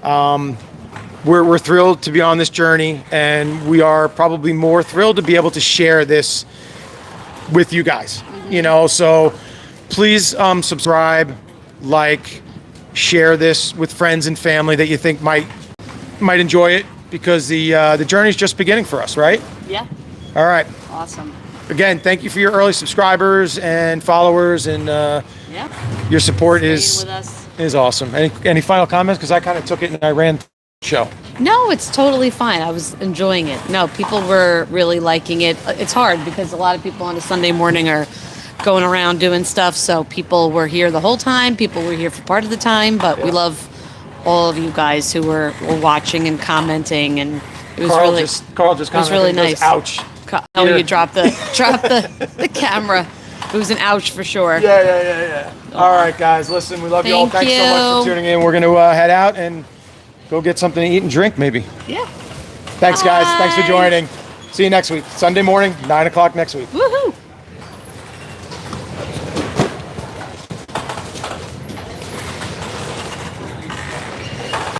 We're thrilled to be on this journey, and we are probably more thrilled to be able to share this with you guys. You know, so please subscribe, like, share this with friends and family that you think might enjoy it, because the journey's just beginning for us, right? Yeah. All right. Awesome. Again, thank you for your early subscribers and followers, and Yeah. your support Staying is with us. awesome. Any final comments? Because I kind of took it and I ran the show. No, it's totally fine. I was enjoying it. No, people were really liking it. It's hard because a lot of people on a Sunday morning are going around doing stuff. So people were here the whole time. People were here for part of the time. But we love all of you guys who were watching and commenting, and it was Carl really just it was really commented, goes, nice. ouch. Oh, Here. you dropped the camera. It was an ouch for sure. Yeah. All right, guys. Listen, we love you all. Thank Thanks so much for you. tuning in. We're going to head out and go get something to eat and drink, maybe. Yeah. Thanks, guys. Thanks for Bye. joining. See you next week. Sunday morning, 9 o'clock next week. Woohoo!